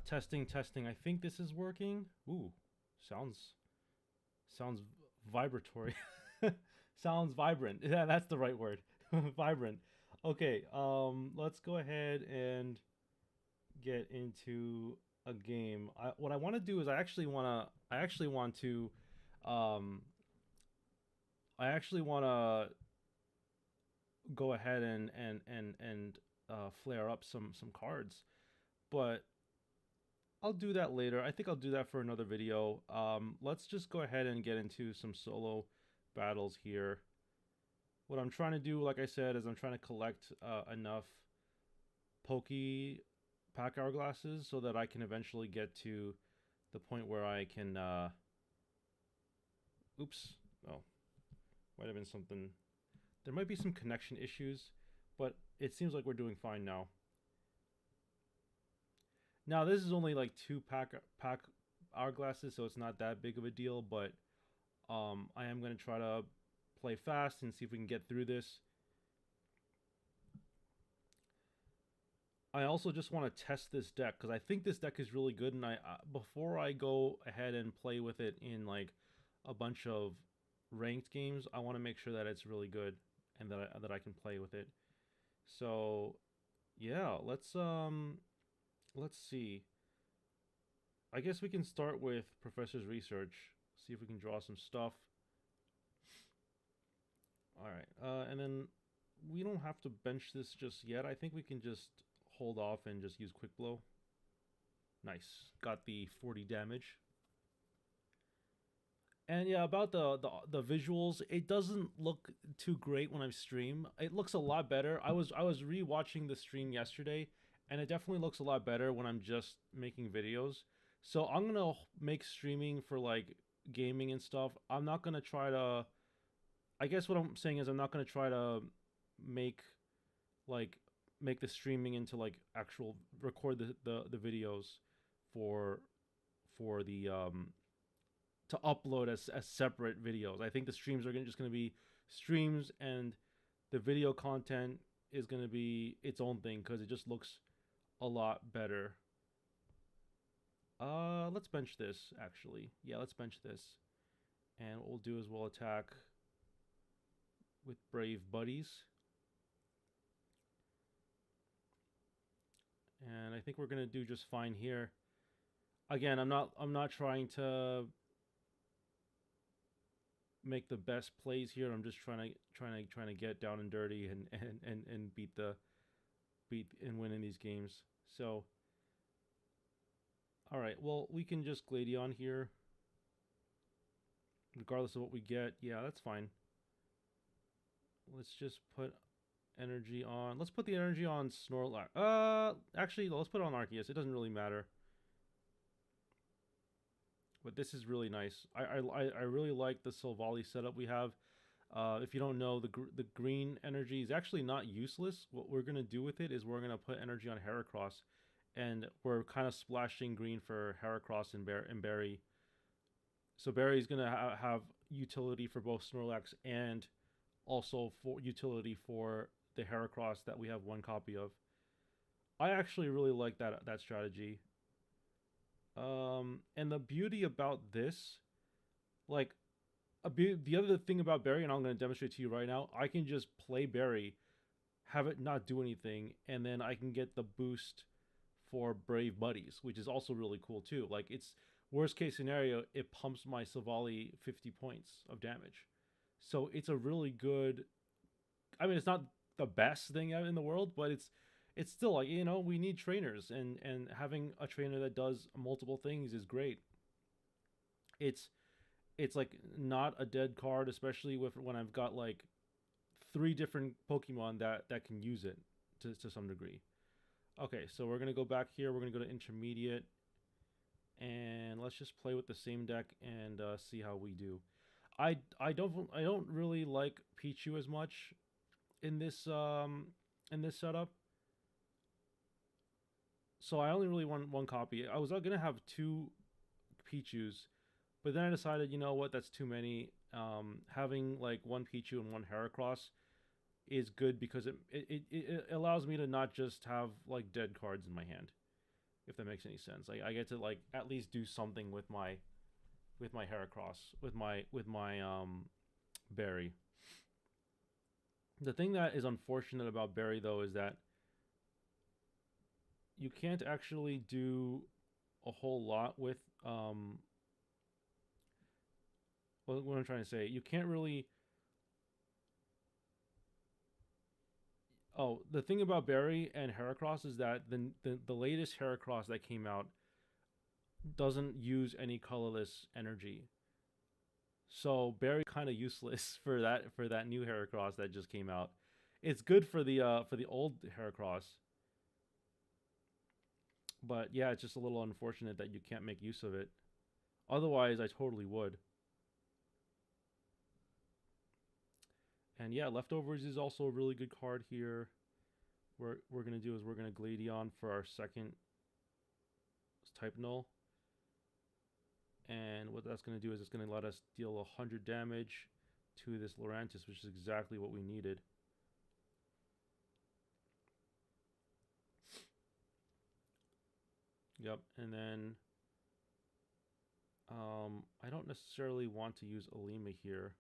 Testing, testing. I think this is working. Ooh, sounds sounds vibratory. Sounds vibrant. Yeah, that's the right word. Vibrant. Okay, let's go ahead and get into a game. What I want to do is um I actually want to go ahead and flare up some cards, but I'll do that later. I think I'll do that for another video. Let's just go ahead and get into some solo battles here. What I'm trying to do, like I said, is I'm trying to collect enough pokey pack hourglasses so that I can eventually get to the point where I can. Oops. Oh, might have been something. There might be some connection issues, but it seems like we're doing fine now. Now this is only like two pack hourglasses, so it's not that big of a deal. But I am gonna try to play fast and see if we can get through this. I also just want to test this deck because I think this deck is really good, and I before I go ahead and play with it in like a bunch of ranked games, I want to make sure that it's really good and that I can play with it. So yeah, let's see. I guess we can start with Professor's Research. See if we can draw some stuff. All right, and then we don't have to bench this just yet. I think we can just hold off and just use Quick Blow. Nice, got the 40 damage. And yeah, about the visuals, it doesn't look too great when I stream. It looks a lot better. I was rewatching the stream yesterday, and it definitely looks a lot better when I'm just making videos. So I'm gonna make streaming for like gaming and stuff. I'm not gonna try to. I guess what I'm saying is I'm not gonna try to make like make the streaming into like actual record the videos for the to upload as separate videos. I think the streams are just going to be streams, and the video content is going to be its own thing because it just looks a lot better. Let's bench this actually. Yeah, let's bench this, and what we'll do is we'll attack with Brave Buddies, and I think we're going to do just fine here. Again, I'm not trying to make the best plays here. I'm just trying to get down and dirty and beat and win in these games. So, all right. Well, we can just Gladion here, regardless of what we get. Yeah, that's fine. Let's just put energy on. Let's put the energy on Snorlax. Actually, let's put it on Arceus. It doesn't really matter. But this is really nice. I really like the Silvally setup we have. If you don't know, the green energy is actually not useless. What we're gonna do with it is we're gonna put energy on Heracross, and we're kind of splashing green for Heracross and Berry. So Berry's gonna have utility for both Snorlax and also for utility for the Heracross that we have one copy of. I actually really like that strategy. And the beauty about this, like the other thing about Barry, and I'm going to demonstrate to you right now, I can just play Barry, have it not do anything, and then I can get the boost for Brave Buddies, which is also really cool too. Like it's worst case scenario, it pumps my Silvally 50 points of damage. So it's a really good. I mean, it's not the best thing out in the world, but it's still like we need trainers, and having a trainer that does multiple things is great. It's it's like not a dead card, especially with when I've got like three different Pokemon that can use it to some degree. Okay, so we're gonna go back here. We're gonna go to intermediate, and let's just play with the same deck and see how we do. I don't really like Pichu as much in this setup, so I only really want one copy. I was gonna have two Pichus, but then I decided, you know what, that's too many. Having like one Pichu and one Heracross is good because it allows me to not just have like dead cards in my hand. if that makes any sense. Like I get to like at least do something with my Heracross, with my Berry. The thing that is unfortunate about Berry though is that you can't actually do a whole lot with what I'm trying to say. You can't really. Oh, the thing about Berry and Heracross is that the latest Heracross that came out doesn't use any colorless energy. So Berry kind of useless for that new Heracross that just came out. It's good for the old Heracross, but yeah, it's just a little unfortunate that you can't make use of it. Otherwise, I totally would. And yeah, Leftovers is also a really good card here. What we're gonna do is we're gonna Gladion for our second type null. And what that's gonna do is it's gonna let us deal 100 damage to this Lurantis, which is exactly what we needed. Yep, and then I don't necessarily want to use Alima here.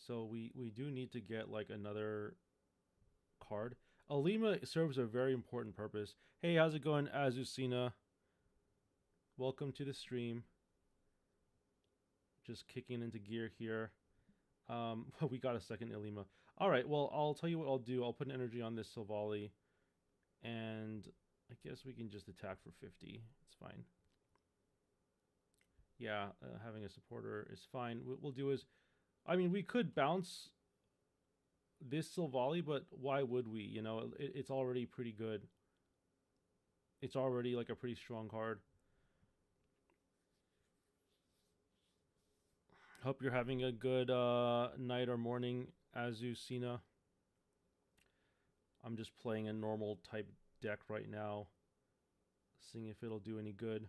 So we do need to get like another card. Alima serves a very important purpose. Hey, how's it going, Azucena? Welcome to the stream. Just kicking into gear here. We got a second Alima. All right, well, I'll tell you what I'll do. I'll put an energy on this Silvally, and I guess we can just attack for 50. It's fine. Yeah, having a supporter is fine. What we'll do is, I mean, we could bounce this Silvally, but why would we? You know, it's already pretty good. It's already like a pretty strong card. Hope you're having a good night or morning, Azucena. I'm just playing a normal type deck right now, seeing if it'll do any good.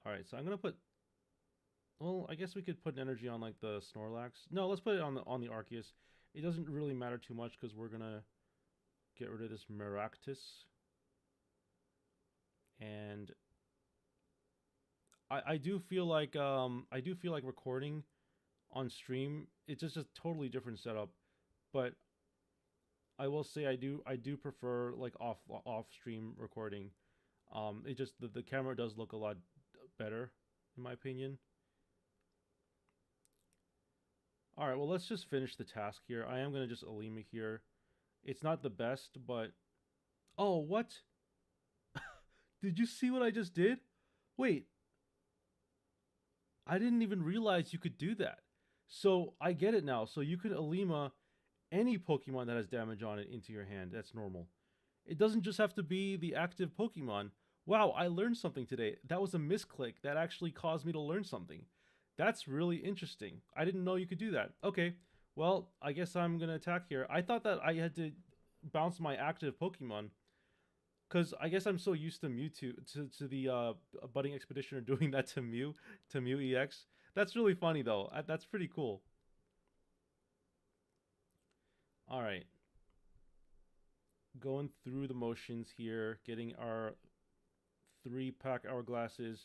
Alright, so I'm gonna put, well, I guess we could put an energy on like the Snorlax. No, let's put it on the Arceus. It doesn't really matter too much because we're gonna get rid of this Maractus. And I do feel like recording on stream. It's just a totally different setup, but I will say I do prefer like off stream recording. It just the camera does look a lot better in my opinion. All right, well let's just finish the task here. I am gonna just Alima here. It's not the best, but oh what? Did you see what I just did? Wait, I didn't even realize you could do that. So I get it now. So you can Alima any Pokemon that has damage on it into your hand. That's normal. It doesn't just have to be the active Pokemon. Wow, I learned something today. That was a misclick that actually caused me to learn something. That's really interesting. I didn't know you could do that. Okay, well, I guess I'm going to attack here. I thought that I had to bounce my active Pokemon. Because I guess I'm so used to Mewtwo, to the Budding Expeditioner doing that to Mew EX. That's really funny, though. That's pretty cool. Alright. Going through the motions here, getting our 3-pack Hourglasses,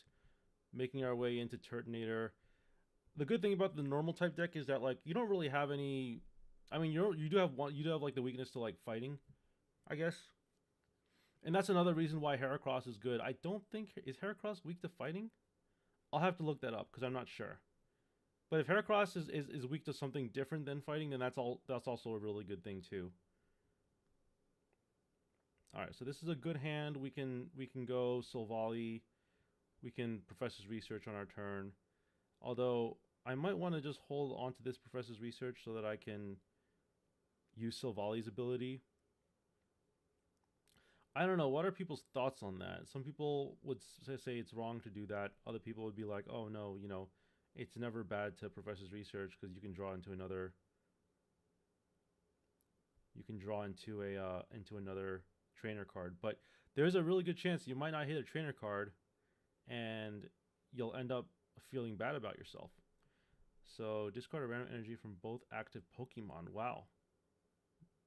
making our way into Turtonator. The good thing about the normal type deck is that, like, you don't really have any... I mean, you do have like, the weakness to, like, fighting, I guess. And that's another reason why Heracross is good. I don't think... Is Heracross weak to fighting? I'll have to look that up, because I'm not sure. But if Heracross is weak to something different than fighting, then that's also a really good thing, too. Alright, so this is a good hand. We can go Silvally. We can Professor's Research on our turn. Although, I might want to just hold on to this Professor's Research so that I can use Silvally's ability. I don't know. What are people's thoughts on that? Some people would say it's wrong to do that. Other people would be like, oh no, you know, it's never bad to Professor's Research because you can draw into another... You can draw into another trainer card. But there's a really good chance you might not hit a trainer card and you'll end up feeling bad about yourself. So discard a random energy from both active Pokemon. Wow.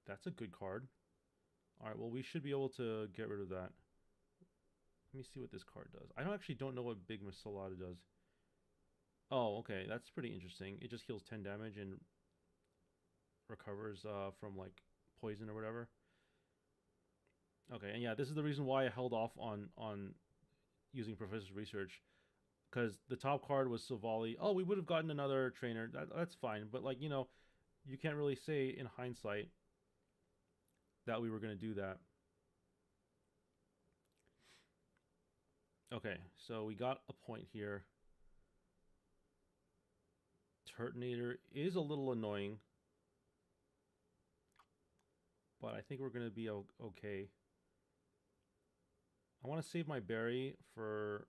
That's a good card. Alright, well we should be able to get rid of that. Let me see what this card does. I don't know what Big Masalada does. Oh, okay, that's pretty interesting. It just heals 10 damage and recovers from like poison or whatever. Okay, and yeah, this is the reason why I held off on using Professor's Research, because the top card was Savali. Oh, we would have gotten another trainer. That's fine, but like you can't really say in hindsight that we were going to do that. Okay, so we got a point here. Turtonator is a little annoying, but I think we're going to be okay. I want to save my berry for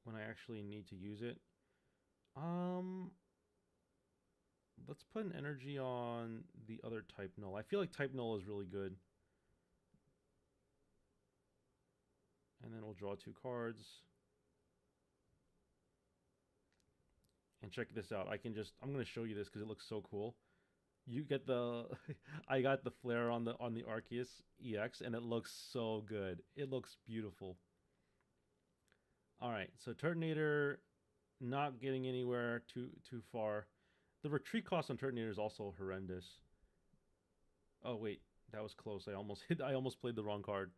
when I actually need to use it. Um, let's put an energy on the other type null. I feel like type null is really good. And then we'll draw 2 cards. And check this out. I'm going to show you this because it looks so cool. You get the I got the flare on the Arceus EX and it looks so good. It looks beautiful. All right, so Turtonator not getting anywhere too far. The retreat cost on Turtonator is also horrendous. Oh wait, that was close. I almost played the wrong card.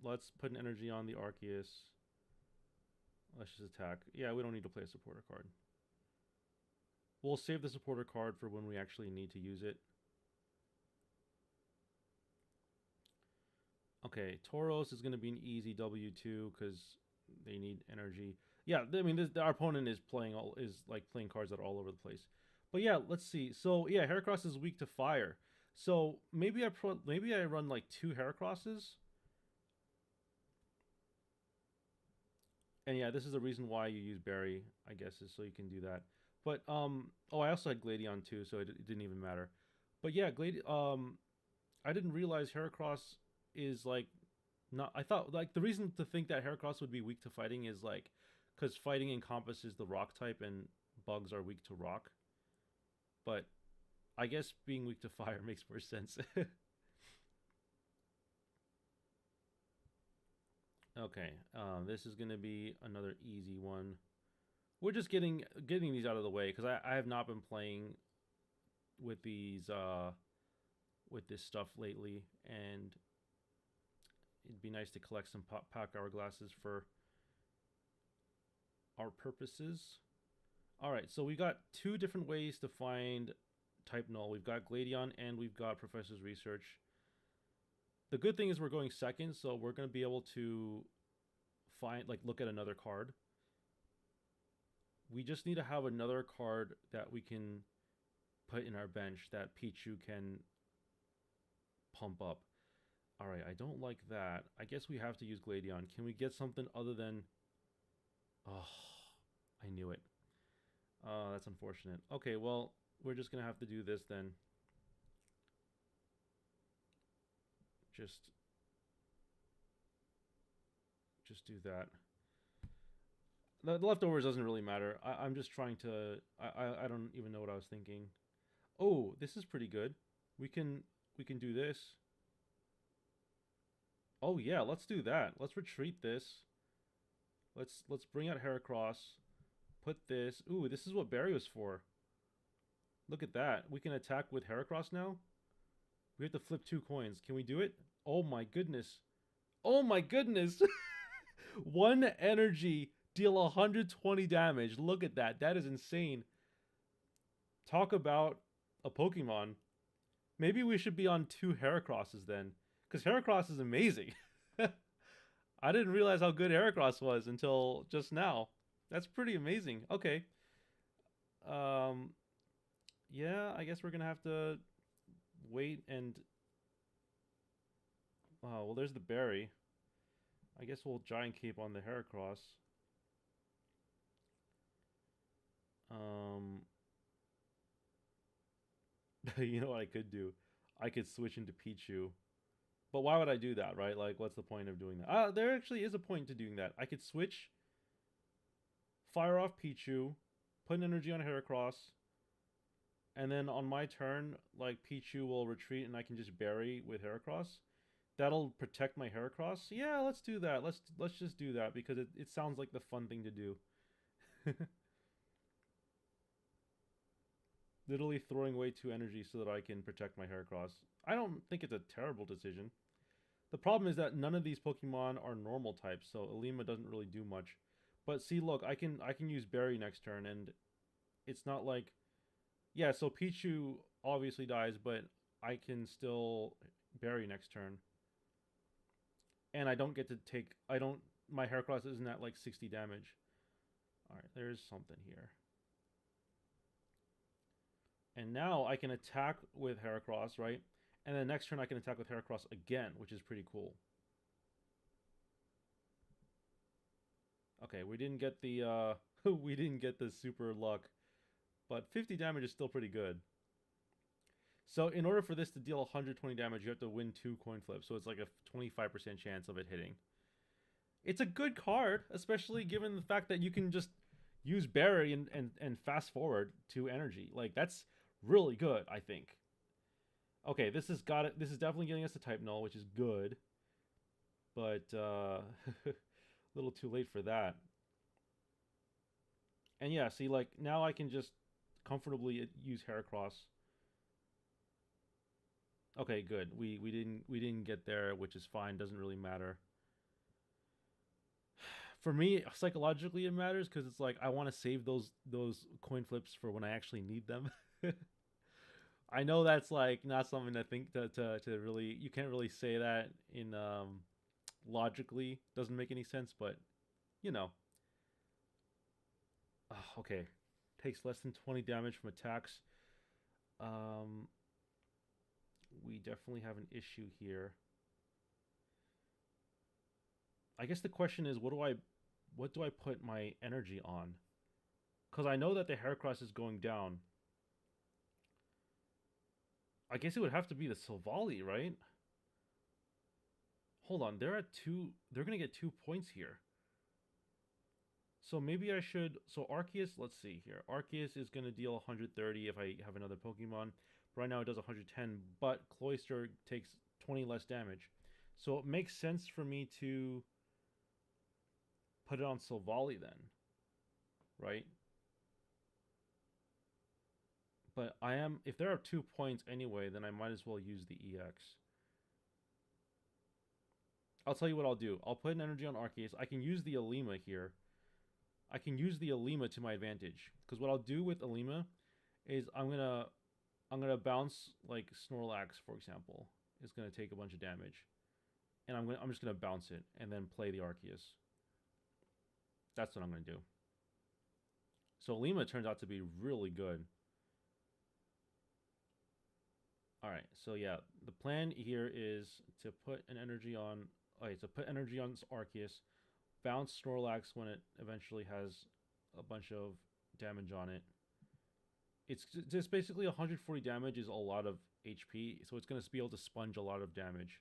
Let's put an energy on the Arceus. Let's just attack. Yeah, we don't need to play a supporter card. We'll save the supporter card for when we actually need to use it. Okay, Tauros is going to be an easy W2 because they need energy. Yeah, I mean, our opponent is playing cards that are all over the place. But yeah, let's see. So yeah, Heracross is weak to fire. So maybe I run like 2 Heracrosses. And yeah, this is the reason why you use Berry, I guess, is so you can do that. But oh, I also had Gladion too, so it didn't even matter. But yeah, I didn't realize Heracross is like not. I thought like the reason to think that Heracross would be weak to fighting is like because fighting encompasses the rock type and bugs are weak to rock. But I guess being weak to fire makes more sense. Okay, this is gonna be another easy one. We're just getting these out of the way because I have not been playing with these with this stuff lately, and it'd be nice to collect some pack hourglasses for our purposes. All right, so we got 2 different ways to find type null. We've got Gladion and we've got Professor's Research. The good thing is we're going second, so we're going to be able to look at another card. We just need to have another card that we can put in our bench that Pichu can pump up. All right, I don't like that. I guess we have to use Gladion. Can we get something other than... Oh, I knew it. That's unfortunate. Okay, well, we're just going to have to do this then. Just do that. The leftovers doesn't really matter. I'm just trying to... I don't even know what I was thinking. Oh, this is pretty good. We can do this. Oh yeah, let's do that. Let's retreat this. Let's bring out Heracross. Put this. Ooh, this is what Barry was for. Look at that. We can attack with Heracross now. We have to flip 2 coins. Can we do it? Oh my goodness. Oh my goodness. 1 energy, deal 120 damage. Look at that. That is insane. Talk about a Pokemon. Maybe we should be on 2 Heracrosses then. Because Heracross is amazing. I didn't realize how good Heracross was until just now. That's pretty amazing. Okay. Yeah, I guess we're going to have to wait and... Oh, well, there's the berry. I guess we'll Giant Cape on the Heracross. You know what I could do? I could switch into Pichu. But why would I do that, right? Like, what's the point of doing that? There actually is a point to doing that. I could switch, fire off Pichu, put an energy on Heracross, and then on my turn, like, Pichu will retreat and I can just bury with Heracross. That'll protect my Heracross. Yeah, let's do that. Let's just do that because it sounds like the fun thing to do. Literally throwing away 2 energy so that I can protect my Heracross. I don't think it's a terrible decision. The problem is that none of these Pokemon are normal types, so Alima doesn't really do much. But see, look, I can use Berry next turn, and it's not like, yeah. So Pichu obviously dies, but I can still Berry next turn, and I don't get to take. I don't. My Heracross isn't at like 60 damage. All right, there's something here. And now I can attack with Heracross, right? And then next turn I can attack with Heracross again, which is pretty cool. Okay, we didn't get the we didn't get the super luck, but 50 damage is still pretty good. So in order for this to deal 120 damage, you have to win 2 coin flips. So it's like a 25% chance of it hitting. It's a good card, especially given the fact that you can just use Barry and fast forward 2 energy. Like that's really good, I think. Okay, this has got it. This is definitely getting us a type null, which is good. But a little too late for that. And yeah, see, like now I can just comfortably use Heracross. Okay, good. We didn't get there, which is fine. Doesn't really matter. For me, psychologically, it matters because it's like I want to save those coin flips for when I actually need them. I know that's like not something to think to really you can't really say that in logically doesn't make any sense, but you know. Okay, takes less than 20 damage from attacks. Um, we definitely have an issue here. I guess the question is, what do I put my energy on? Because I know that the Heracross is going down. I guess it would have to be the Silvally, right? Hold on, they're at 2. They're gonna get 2 points here. So maybe I should. So Arceus, let's see here. Arceus is gonna deal 130 if I have another Pokemon. Right now it does 110, but Cloyster takes 20 less damage. So it makes sense for me to put it on Silvally then, right? But I am, if there are 2 points anyway, then I might as well use the EX. I'll tell you what I'll do. I'll put an energy on Arceus. I can use the Alima here. I can use the Alima to my advantage. Because what I'll do with Alima is I'm gonna bounce like Snorlax, for example. It's gonna take a bunch of damage. And I'm just gonna bounce it and then play the Arceus. That's what I'm gonna do. So Alima turns out to be really good. Alright, so yeah, the plan here is to put an energy on. Okay, so put energy on Arceus, bounce Snorlax when it eventually has a bunch of damage on it. It's just basically 140 damage is a lot of HP, so it's going to be able to sponge a lot of damage.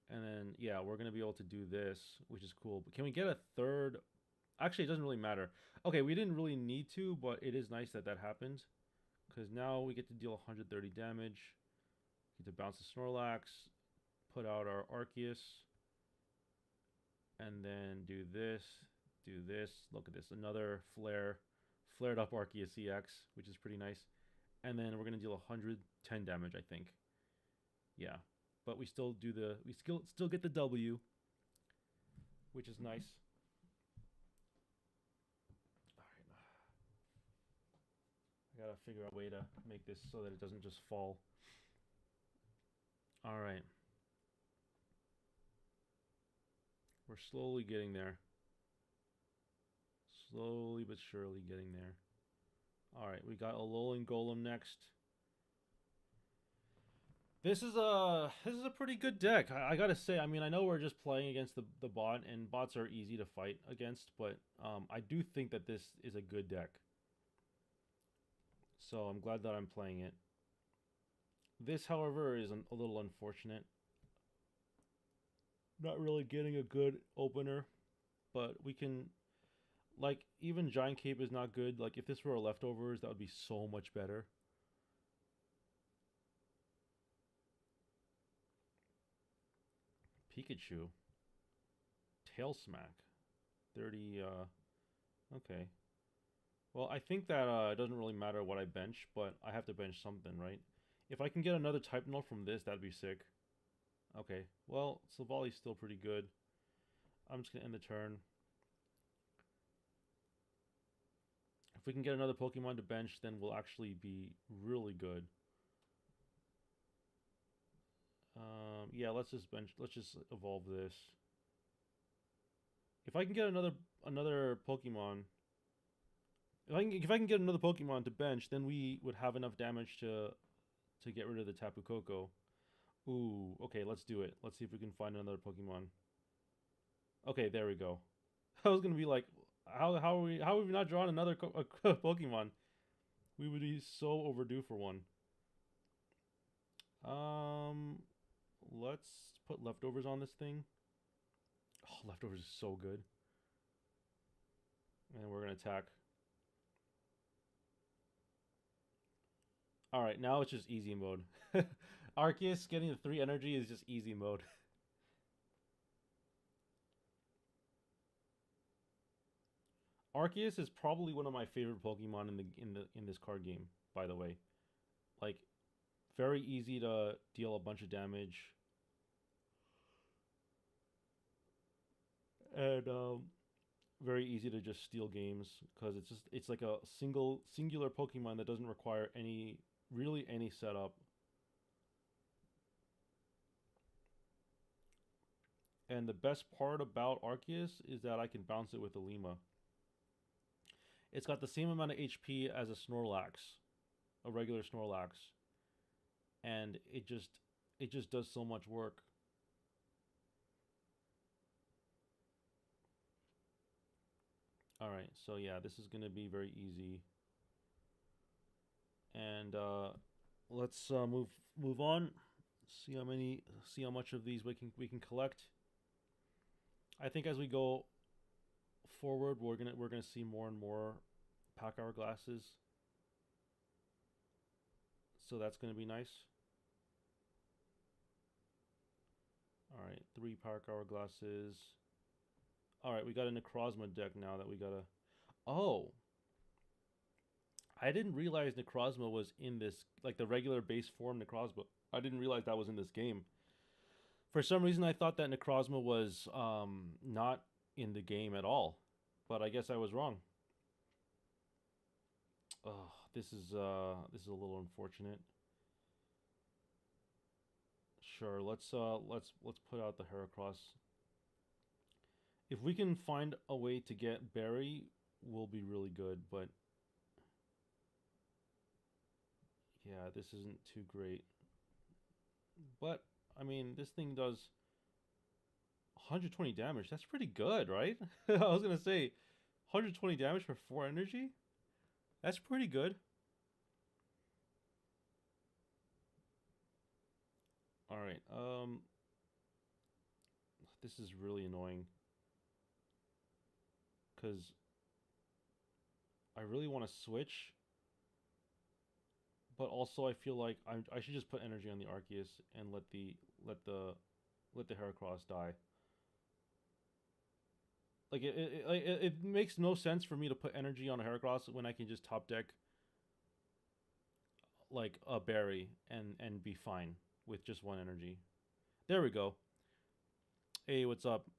And then, yeah, we're going to be able to do this, which is cool. But can we get a third? Actually, it doesn't really matter. Okay, we didn't really need to, but it is nice that that happened. Because now we get to deal 130 damage. Get to bounce the Snorlax. Put out our Arceus. And then do this. Do this. Look at this. Another flare. Flared up Arceus EX, which is pretty nice. And then we're going to deal 110 damage, I think. Yeah. But we still do the... We still get the W. Which is nice. I gotta figure out a way to make this so that it doesn't just fall. Alright. We're slowly getting there. Slowly but surely getting there. Alright, we got a Alolan Golem next. This is a pretty good deck. I gotta say, I mean, I know we're just playing against the bot, and bots are easy to fight against, but I do think that this is a good deck. So I'm glad that I'm playing it. This, however, is a little unfortunate. Not really getting a good opener, but we can... Like, even Giant Cape is not good. Like, if this were a leftovers, that would be so much better. Pikachu. Tail Smack. 30, okay. Well, I think that it doesn't really matter what I bench, but I have to bench something, right? If I can get another type note from this, that'd be sick. Okay, well, Silvali's still pretty good. I'm just gonna end the turn. If we can get another Pokemon to bench, then we'll actually be really good. Yeah, let's just bench. Let's just evolve this. If I can get another Pokemon, if I can get another Pokemon to bench, then we would have enough damage to get rid of the Tapu Koko. Ooh, okay, let's do it. Let's see if we can find another Pokemon. Okay, there we go. I was gonna be like, how have we not drawn another Pokemon? We would be so overdue for one. Um, let's put leftovers on this thing. Oh, leftovers is so good. And we're gonna attack. All right, now it's just easy mode. Arceus getting the 3 energy is just easy mode. Arceus is probably one of my favorite Pokemon in this card game, by the way. Like, very easy to deal a bunch of damage. And very easy to just steal games because it's like a singular Pokemon that doesn't require any setup. And the best part about Arceus is that I can bounce it with a Lima. It's got the same amount of HP as a Snorlax, a regular Snorlax, and it just does so much work. All right, so yeah, this is gonna be very easy, and let's move on. See how much of these we can collect. I think as we go forward, we're gonna see more and more pack hourglasses, so that's gonna be nice. All right, 3 pack hourglasses. All right, we got a Necrozma deck now that we gotta. Oh, I didn't realize Necrozma was in this, like the regular base form Necrozma. I didn't realize that was in this game. For some reason, I thought that Necrozma was not in the game at all, but I guess I was wrong. Oh, this is a little unfortunate. Sure, let's put out the Heracross. If we can find a way to get Barry, we'll be really good. But yeah, this isn't too great. But I mean, this thing does 120 damage. That's pretty good, right? I was gonna say 120 damage for 4 energy. That's pretty good. All right. This is really annoying because I really want to switch, but also I feel like I should just put energy on the Arceus and let the let the Heracross die. Like it makes no sense for me to put energy on a Heracross when I can just top deck like a berry and be fine with just 1 energy. There we go. Hey, what's up?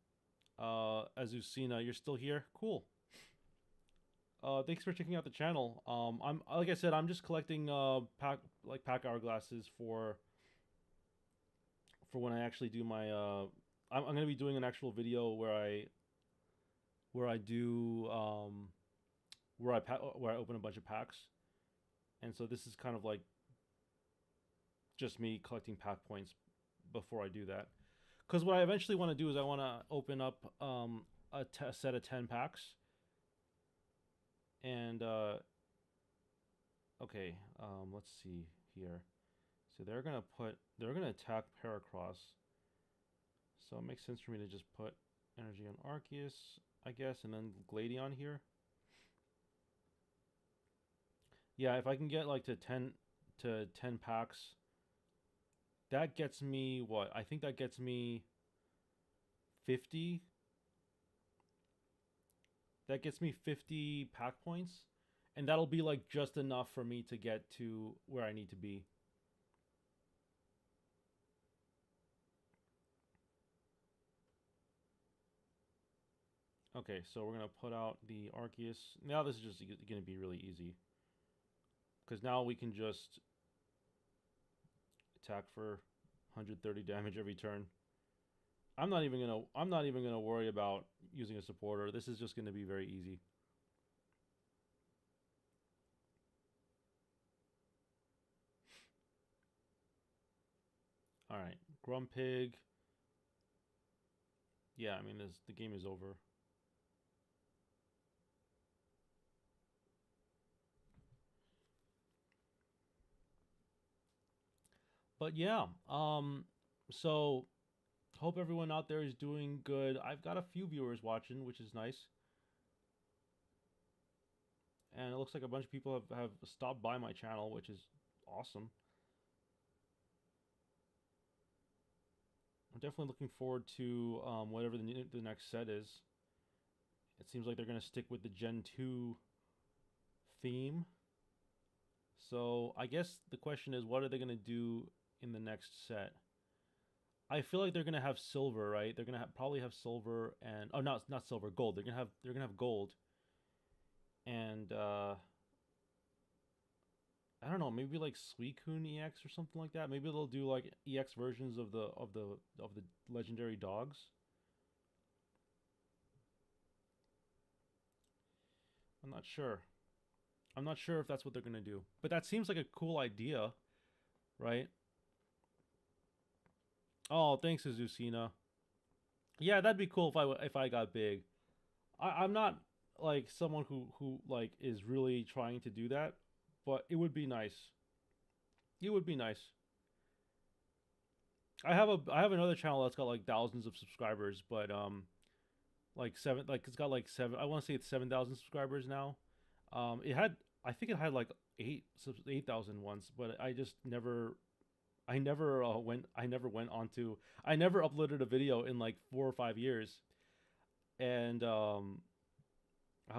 Azucena, you're still here? Cool. Thanks for checking out the channel. I'm like I said, I'm just collecting pack hourglasses for when I actually do my I'm gonna be doing an actual video where I do where I open a bunch of packs, and so this is kind of like just me collecting pack points before I do that. Because what I eventually want to do is I want to open up a set of 10 packs, and okay, let's see here. So they're gonna attack Paracross. So it makes sense for me to just put energy on Arceus, I guess, and then Gladion here. Yeah, if I can get like to 10 packs, that gets me what? I think that gets me 50. That gets me 50 pack points, and that'll be like just enough for me to get to where I need to be. Okay, so we're gonna put out the Arceus. Now this is just gonna be really easy, because now we can just attack for 130 damage every turn. I'm not even gonna worry about using a supporter. This is just gonna be very easy. All right, Grumpig. Yeah, I mean, the game is over. But yeah, so hope everyone out there is doing good. I've got a few viewers watching, which is nice. And it looks like a bunch of people have stopped by my channel, which is awesome. I'm definitely looking forward to whatever the next set is. It seems like they're going to stick with the Gen 2 theme. So I guess the question is, what are they going to do in the next set? I feel like they're gonna have silver, right? They're gonna probably have silver and oh, not silver, gold. They're gonna have gold, and I don't know, maybe like Suicune EX or something like that. Maybe they'll do like EX versions of the legendary dogs. I'm not sure. I'm not sure if that's what they're gonna do, but that seems like a cool idea, right? Oh, thanks, Azucena. Yeah, that'd be cool if I got big. I'm not like someone who like is really trying to do that, but it would be nice. It would be nice. I have another channel that's got like thousands of subscribers, but like seven like it's got like seven. I want to say it's 7,000 subscribers now. It had I think it had like 8,000 once, but I just never I never went onto I never uploaded a video in like 4 or 5 years, and I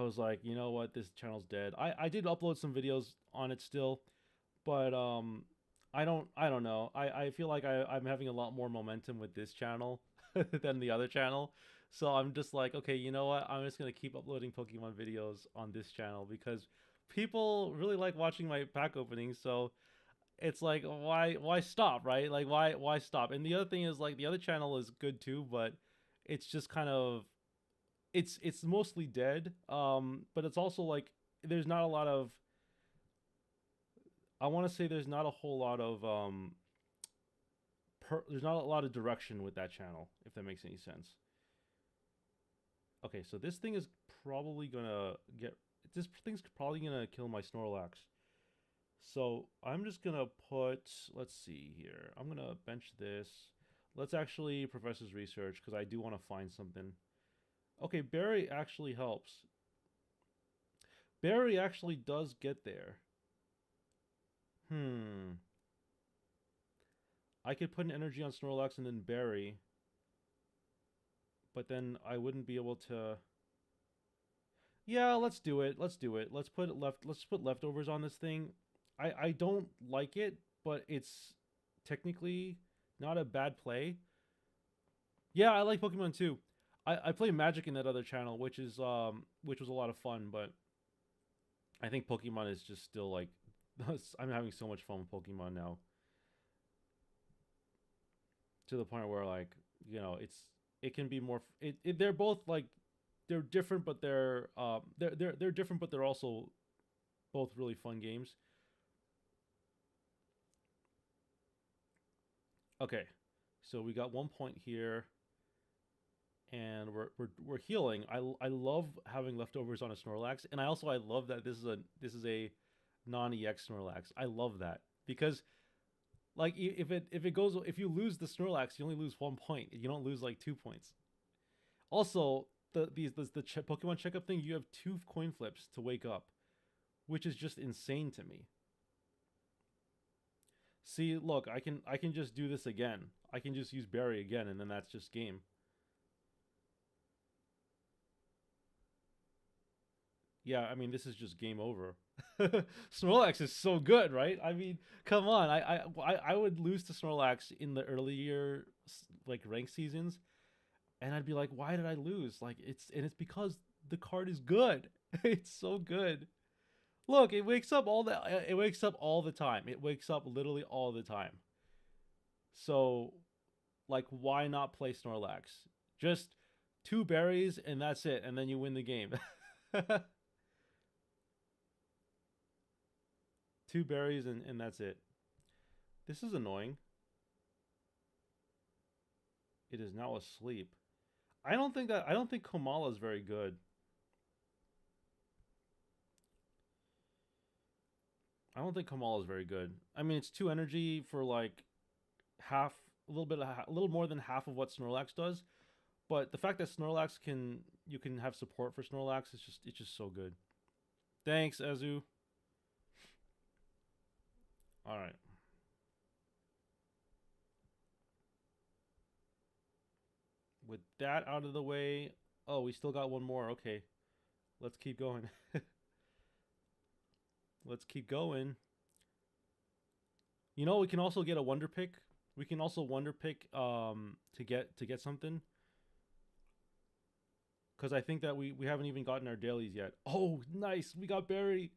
was like, you know what, this channel's dead. I did upload some videos on it still, but I don't know. I feel like I'm having a lot more momentum with this channel than the other channel. So I'm just like, okay, you know what? I'm just gonna keep uploading Pokemon videos on this channel because people really like watching my pack openings. So it's like, why stop, right? Like why stop? And the other thing is like the other channel is good too, but it's just kind of it's mostly dead. But it's also like there's not a lot of I want to say there's not a whole lot of there's not a lot of direction with that channel, if that makes any sense. Okay, so this thing is probably gonna get this thing's probably gonna kill my Snorlax. So I'm just gonna put, let's see here. I'm gonna bench this. Let's actually Professor's Research because I do want to find something. Okay, Barry actually helps. Barry actually does get there. Hmm. I could put an energy on Snorlax and then Barry, but then I wouldn't be able to. Yeah, let's do it. Let's do it. Let's put leftovers on this thing. I don't like it, but it's technically not a bad play. Yeah, I like Pokemon too. I play Magic in that other channel, which was a lot of fun, but I think Pokemon is just still like I'm having so much fun with Pokemon now. To the point where like, you know, it can be more they're both like they're different but they're different but they're also both really fun games. Okay. So we got 1 point here and we're healing. I love having leftovers on a Snorlax, and I love that this is a non-EX Snorlax. I love that because like if it goes if you lose the Snorlax, you only lose 1 point. You don't lose like 2 points. Also, Pokemon checkup thing, you have 2 coin flips to wake up, which is just insane to me. See, look, I can just do this again. I can just use Barry again, and then that's just game. Yeah, I mean, this is just game over. Snorlax is so good, right? I mean, come on. I would lose to Snorlax in the earlier like rank seasons, and I'd be like, why did I lose? Like it's because the card is good. It's so good. Look, it wakes up all the time. It wakes up literally all the time. So like, why not play Snorlax? Just two berries and that's it, and then you win the game. Two berries and that's it. This is annoying. It is now asleep. I don't think Komala is very good. I don't think Komala is very good. I mean, it's two energy for like half, a little more than half of what Snorlax does. But the fact that Snorlax can you can have support for Snorlax is just it's just so good. Thanks, Azu. All right. With that out of the way, oh, we still got one more. Okay, let's keep going. Let's keep going. You know, we can also get a wonder pick. We can also wonder pick to get something because I think that we haven't even gotten our dailies yet. Oh, nice. We got Barry,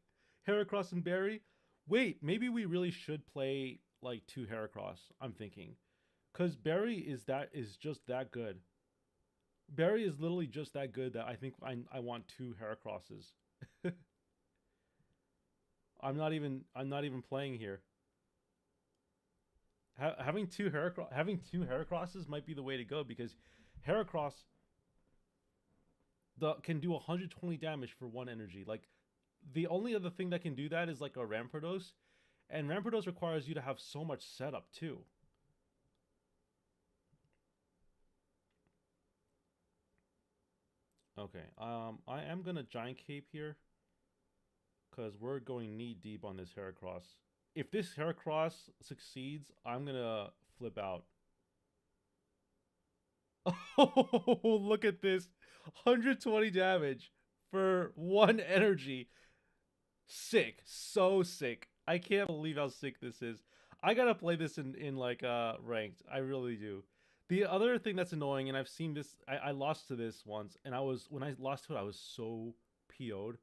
Heracross and Barry. Wait, maybe we really should play like two Heracross. I'm thinking because Barry is just that good. Barry is literally just that good that I think I want two Heracrosses. I'm not even playing here. Having two Heracrosses might be the way to go because Heracross can do 120 damage for one energy. Like the only other thing that can do that is like a Rampardos, and Rampardos requires you to have so much setup too. Okay, I am gonna Giant Cape here because we're going knee deep on this Heracross. If this Heracross succeeds, I'm gonna flip out. Oh, look at this. 120 damage for one energy. Sick. So sick. I can't believe how sick this is. I gotta play this in like ranked. I really do. The other thing that's annoying, and I've seen this, I lost to this once, and I was when I lost to it, I was so PO'd.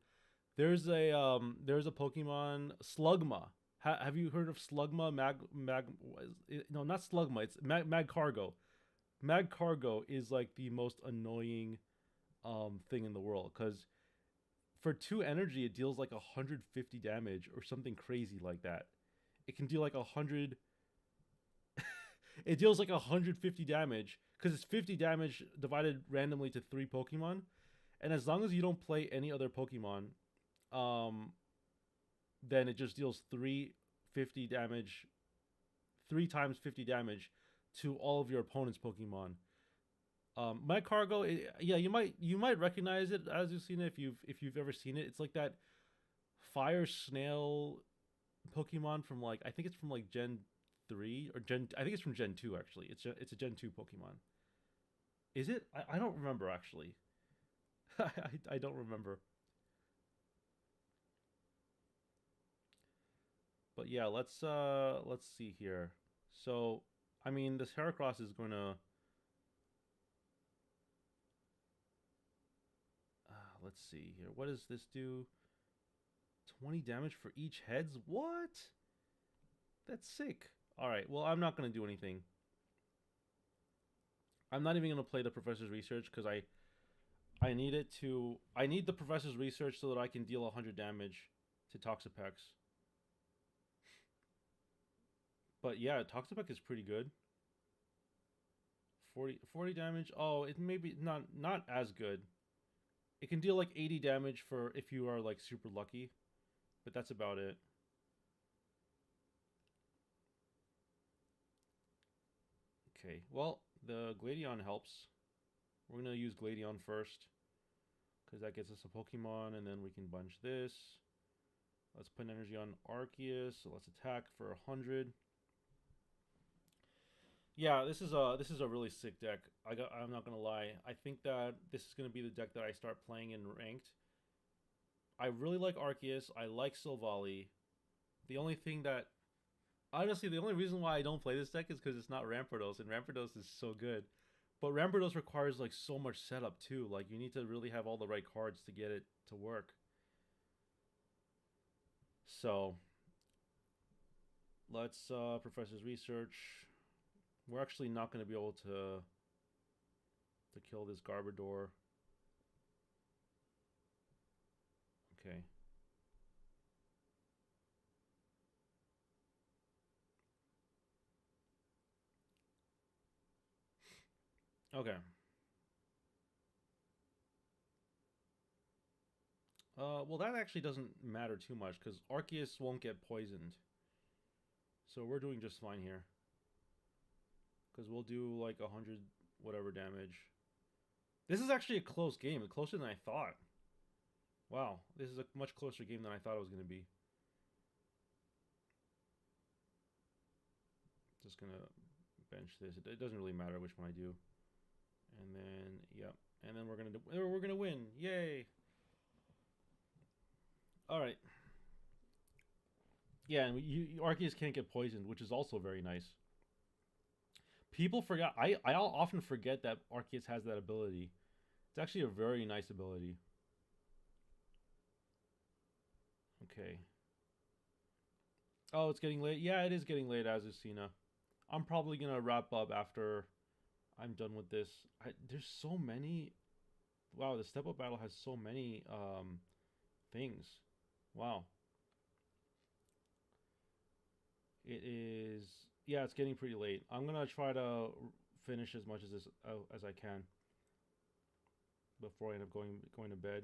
There's a Pokemon Slugma. Have you heard of Slugma? No, not Slugma. It's Magcargo. Magcargo is like the most annoying thing in the world because for two energy it deals like 150 damage or something crazy like that. It can deal like 100. It deals like 150 damage because it's 50 damage divided randomly to three Pokemon, and as long as you don't play any other Pokemon, um, then it just deals 350 damage, three times 50 damage to all of your opponent's Pokemon. My cargo, yeah, you might recognize it as you've seen it if you've ever seen it. It's like that fire snail Pokemon from like I think it's from like Gen 3 or Gen. I think it's from Gen 2 actually. It's a Gen 2 Pokemon. Is it? I don't remember actually. I don't remember. But yeah, let's see here. So I mean, this Heracross is gonna. Let's see here. What does this do? 20 damage for each heads? What? That's sick. Alright, well, I'm not going to do anything. I'm not even going to play the Professor's Research because I need it to... I need the Professor's Research so that I can deal 100 damage to Toxapex. But yeah, Toxapex is pretty good. 40 damage. Oh, it may be not as good. It can deal like 80 damage for if you are like super lucky, but that's about it. Okay, well, the Gladion helps. We're going to use Gladion first because that gets us a Pokemon, and then we can bunch this. Let's put energy on Arceus, so let's attack for 100. Yeah, this is a really sick deck. I'm not gonna lie. I think that this is gonna be the deck that I start playing in ranked. I really like Arceus. I like Silvally. The only thing that honestly, the only reason why I don't play this deck is because it's not Rampardos, and Rampardos is so good. But Rampardos requires like so much setup too. Like you need to really have all the right cards to get it to work. So let's Professor's Research. We're actually not going to be able to kill this Garbodor. Okay. Okay. Well, that actually doesn't matter too much because Arceus won't get poisoned. So we're doing just fine here. Because we'll do like 100 whatever damage. This is actually a close game. Closer than I thought. Wow. This is a much closer game than I thought it was going to be. Just going to bench this. It doesn't really matter which one I do. And then, yep. And then we're gonna win. Yay! All right. Yeah, and Arceus can't get poisoned, which is also very nice. People forget. I often forget that Arceus has that ability. It's actually a very nice ability. Okay. Oh, it's getting late. Yeah, it is getting late, Azucena. I'm probably gonna wrap up after I'm done with this. There's so many. Wow, the step up battle has so many things. Wow. It is. Yeah, it's getting pretty late. I'm gonna try to finish as much as I can before I end up going to bed.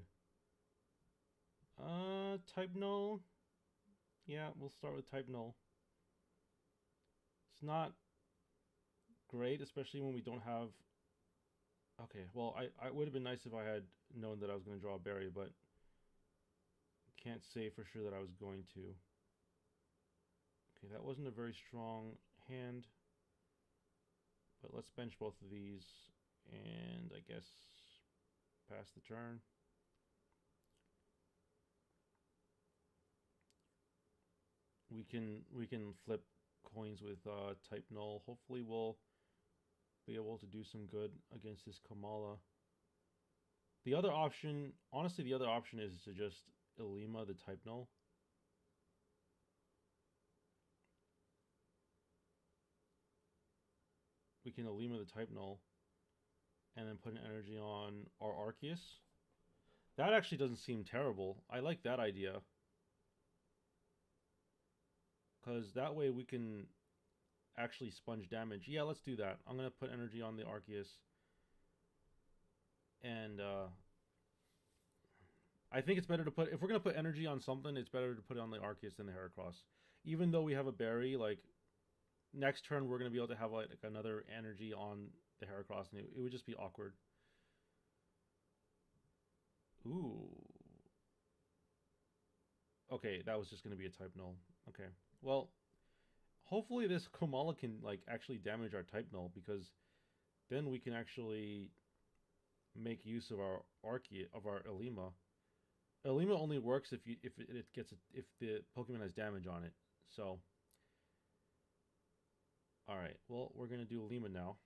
Type null. Yeah, we'll start with type null. It's not great, especially when we don't have. Okay, well, I would have been nice if I had known that I was going to draw a berry, but can't say for sure that I was going to. Okay, that wasn't a very strong hand. But let's bench both of these and I guess pass the turn. We can flip coins with type null. Hopefully we'll be able to do some good against this Kamala. The other option, honestly, the other option is to just Ilima the type null. We can Ilima the type null and then put an energy on our Arceus. That actually doesn't seem terrible. I like that idea. Because that way we can actually sponge damage. Yeah, let's do that. I'm going to put energy on the Arceus. And I think it's better to put, if we're going to put energy on something, it's better to put it on the Arceus than the Heracross. Even though we have a berry, like, next turn we're going to be able to have like another energy on the Heracross, and it would just be awkward. Ooh. Okay, that was just going to be a type null. Okay. Well, hopefully this Komala can like actually damage our type null, because then we can actually make use of our Ilima. Ilima only works if the Pokemon has damage on it. So, all right. Well, we're gonna do Ilima now.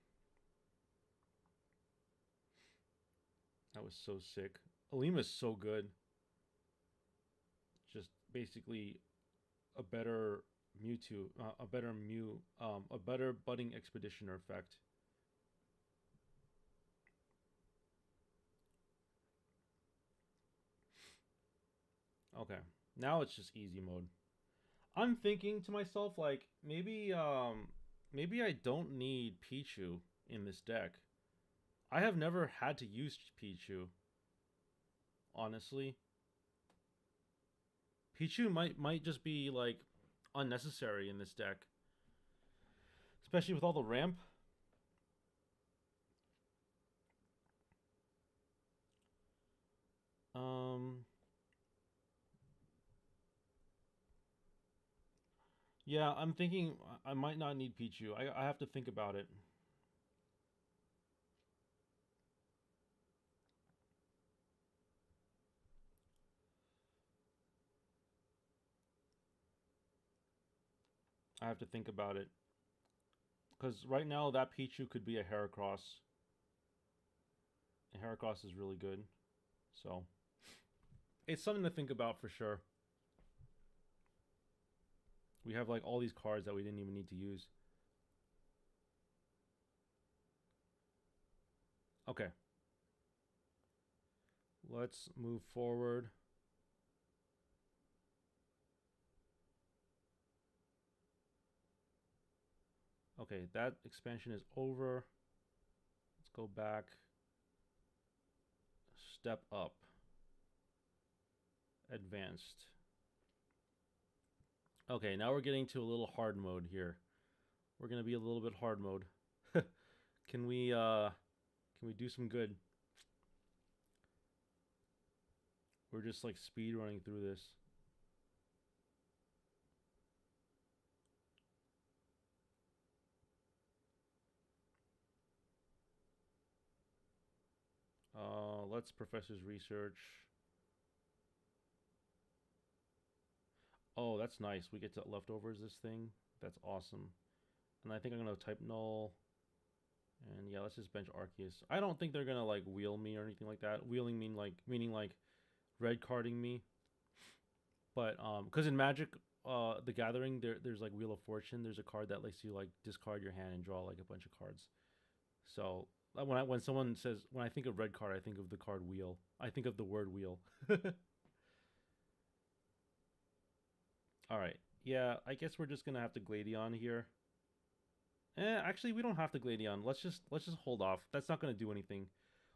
That was so sick. Ilima is so good. Just basically a better Mewtwo, a better Budding Expeditioner effect. Okay, now it's just easy mode. I'm thinking to myself, like, maybe I don't need Pichu in this deck. I have never had to use Pichu, honestly. Pichu might just be like unnecessary in this deck, especially with all the ramp. Yeah, I'm thinking I might not need Pichu. I have to think about it. I have to think about it. Because right now, that Pichu could be a Heracross. And Heracross is really good. So, it's something to think about for sure. We have like all these cards that we didn't even need to use. Okay. Let's move forward. Okay, that expansion is over. Let's go back. Step up. Advanced. Okay, now we're getting to a little hard mode here. We're gonna be a little bit hard mode. Can we do some good? We're just like speed running through this. Let's Professor's Research. Oh, that's nice. We get to leftovers this thing. That's awesome. And I think I'm gonna type null. And yeah, let's just bench Arceus. I don't think they're gonna like wheel me or anything like that. Wheeling meaning like red carding me. But because in Magic, the Gathering, there's like Wheel of Fortune. There's a card that lets you like discard your hand and draw like a bunch of cards. So when someone says when I think of red card, I think of the card wheel. I think of the word wheel. All right. Yeah, I guess we're just gonna have to Gladion here. Actually, we don't have to Gladion. Let's just hold off. That's not gonna do anything.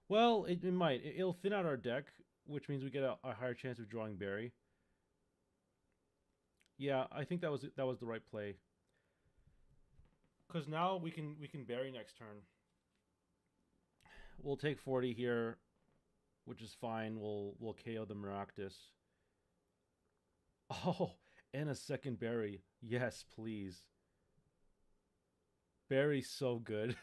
Well, it might. It'll thin out our deck, which means we get a higher chance of drawing Berry. Yeah, I think that was the right play. Cause now we can Berry next turn. We'll take 40 here, which is fine. We'll KO the Maractus. Oh, and a second Berry. Yes, please. Berry's so good.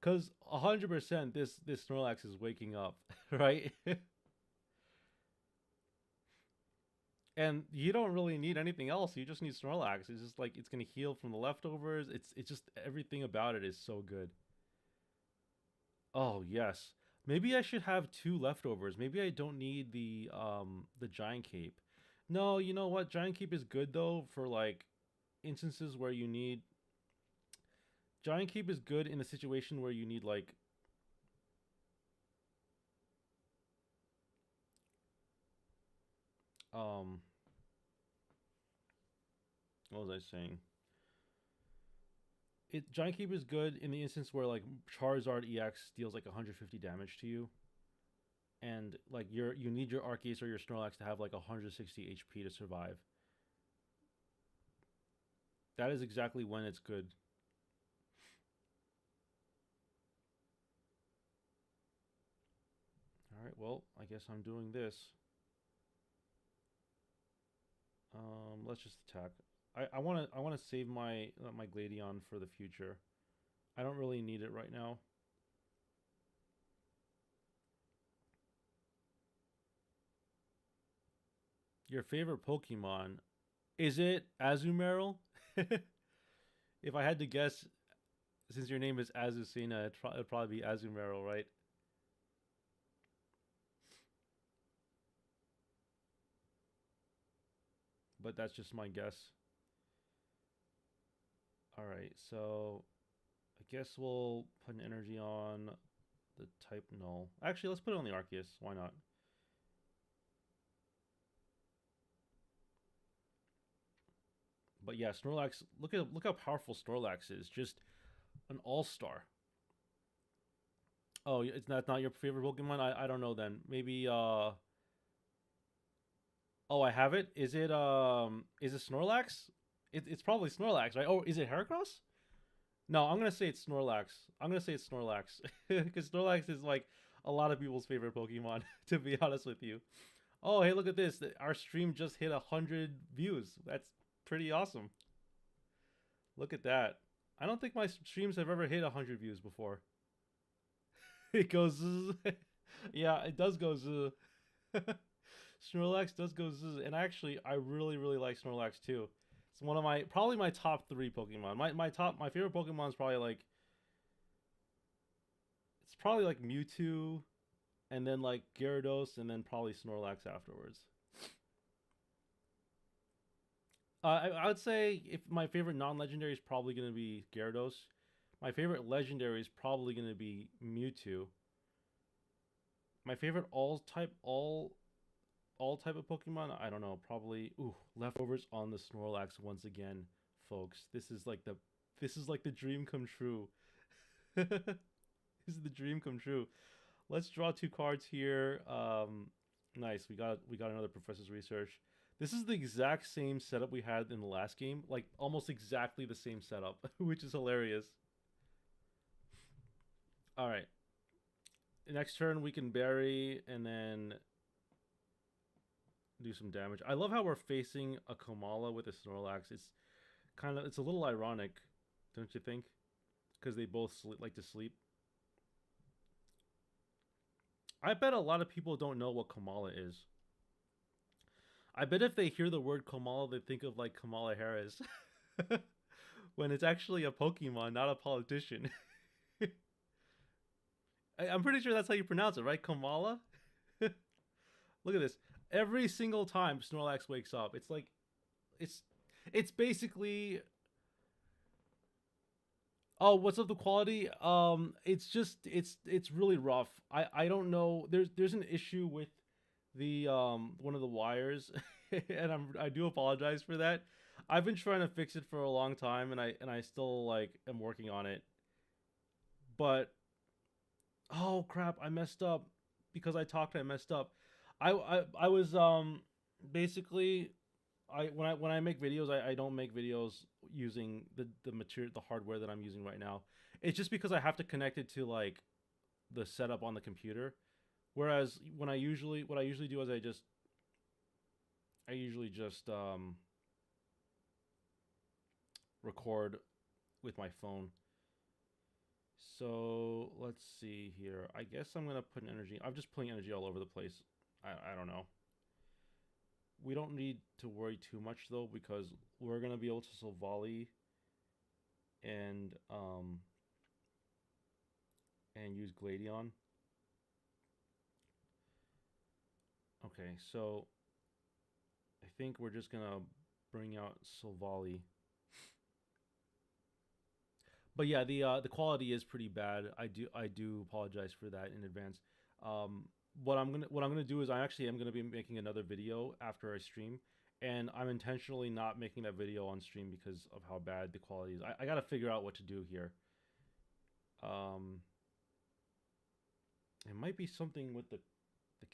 Cause 100% this Snorlax is waking up, right? And you don't really need anything else. You just need Snorlax. It's just like it's gonna heal from the leftovers. It's just everything about it is so good. Oh yes. Maybe I should have two leftovers. Maybe I don't need the giant cape. No, you know what? Giant cape is good though for like instances where you need giant cape is good in a situation where you need like um what was I saying? Giant Keep is good in the instance where like Charizard EX deals like 150 damage to you, and like you need your Arceus or your Snorlax to have like 160 HP to survive. That is exactly when it's good. All right, well I guess I'm doing this. Let's just attack. I wanna save my Gladion for the future. I don't really need it right now. Your favorite Pokemon, is it Azumarill? If I had to guess, since your name is Azucena, it'd probably be Azumarill, right? But that's just my guess. All right, so I guess we'll put an energy on the type null. Actually, let's put it on the Arceus. Why not? But yeah, Snorlax. Look how powerful Snorlax is. Just an all star. Oh, it's not your favorite Pokemon. I don't know then. Maybe oh, I have it. Is it Snorlax? It's probably Snorlax, right? Oh, is it Heracross? No, I'm gonna say it's Snorlax. I'm gonna say it's Snorlax because Snorlax is like a lot of people's favorite Pokemon. To be honest with you. Oh, hey, look at this. Our stream just hit 100 views. That's pretty awesome. Look at that. I don't think my streams have ever hit 100 views before. It goes. Yeah, it does go. Snorlax does go zzz, and actually, I really, really like Snorlax too. It's one of my probably my top three Pokemon. My favorite Pokemon is probably like it's probably like Mewtwo, and then like Gyarados, and then probably Snorlax afterwards. I would say if my favorite non-legendary is probably gonna be Gyarados. My favorite legendary is probably gonna be Mewtwo. My favorite all type of Pokemon, I don't know, probably leftovers on the Snorlax once again, folks. This is like the dream come true. This is the dream come true. Let's draw two cards here. Nice. We got another Professor's Research. This is the exact same setup we had in the last game, like almost exactly the same setup, which is hilarious. All right. Next turn we can bury and then do some damage. I love how we're facing a Komala with a Snorlax. It's a little ironic, don't you think? Because they both like to sleep. I bet a lot of people don't know what Kamala is. I bet if they hear the word Kamala, they think of like Kamala Harris. When it's actually a Pokemon, not a politician. I'm pretty sure that's how you pronounce it, right? Kamala? Look at this. Every single time Snorlax wakes up, it's like it's it's basically oh, what's up the quality? It's just it's really rough. I don't know. There's an issue with the one of the wires, and I do apologize for that. I've been trying to fix it for a long time, and I still like am working on it. But oh crap, I messed up because I talked. I messed up. I was basically when I make videos, I don't make videos using the material the hardware that I'm using right now. It's just because I have to connect it to like the setup on the computer. Whereas what I usually do is I usually just record with my phone. So let's see here. I guess I'm gonna put an energy. I'm just putting energy all over the place. I don't know. We don't need to worry too much though because we're gonna be able to Silvally and use Gladion. Okay, so I think we're just gonna bring out Silvally. But yeah, the quality is pretty bad. I do apologize for that in advance. Um, what I'm gonna do is I actually am gonna be making another video after I stream, and I'm intentionally not making that video on stream because of how bad the quality is. I gotta figure out what to do here. Um, it might be something with the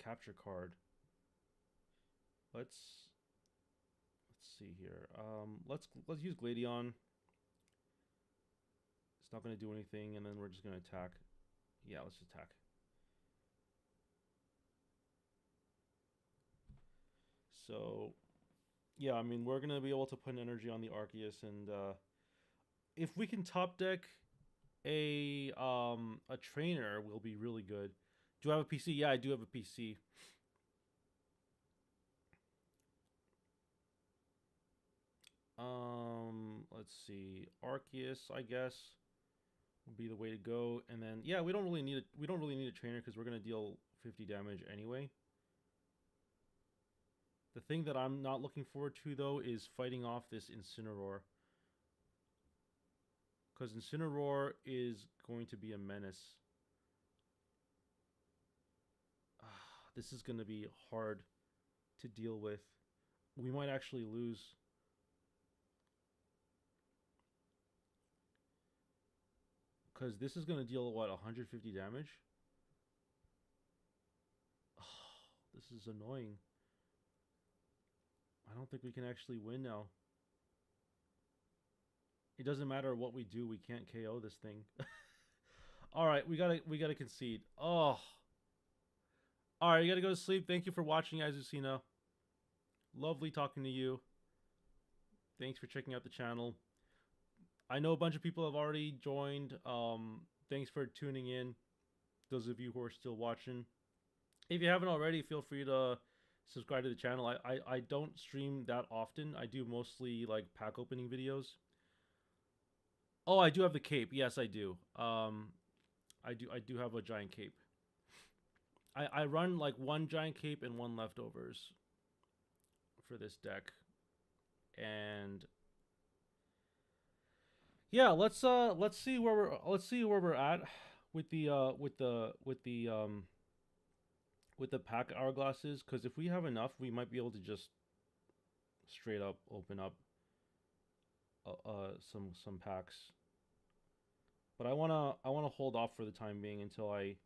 capture card. Let's let's see here. Let's use Gladion. It's not gonna do anything, and then we're just gonna attack. Yeah, let's attack. So, yeah, I mean, we're gonna be able to put an energy on the Arceus, and if we can top deck a trainer, we'll be really good. Do I have a PC? Yeah, I do have a PC. Let's see, Arceus, I guess, would be the way to go, and then yeah, we don't really need a trainer because we're gonna deal 50 damage anyway. The thing that I'm not looking forward to though is fighting off this Incineroar. Because Incineroar is going to be a menace. This is going to be hard to deal with. We might actually lose. Because this is going to deal, what, 150 damage? This is annoying. I don't think we can actually win now. It doesn't matter what we do, we can't KO this thing. All right, we gotta concede. Oh, all right, you gotta go to sleep. Thank you for watching, Azucena. Lovely talking to you. Thanks for checking out the channel. I know a bunch of people have already joined. Thanks for tuning in. Those of you who are still watching, if you haven't already, feel free to subscribe to the channel. I don't stream that often. I do mostly like pack opening videos. Oh, I do have the cape. Yes, I do. I do have a giant cape. I run like one giant cape and one leftovers for this deck. And yeah, let's see where we're at with the pack hourglasses, because if we have enough, we might be able to just straight up open up some packs. But I wanna hold off for the time being until I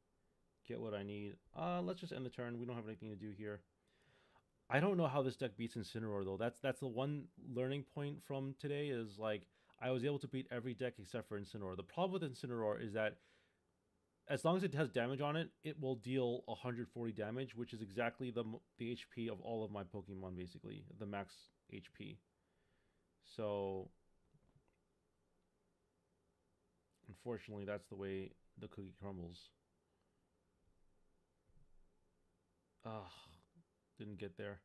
get what I need. Let's just end the turn. We don't have anything to do here. I don't know how this deck beats Incineroar though. That's the one learning point from today, is like I was able to beat every deck except for Incineroar. The problem with Incineroar is that as long as it has damage on it, it will deal 140 damage, which is exactly the HP of all of my Pokemon, basically the max HP. So unfortunately, that's the way the cookie crumbles. Ugh, didn't get there.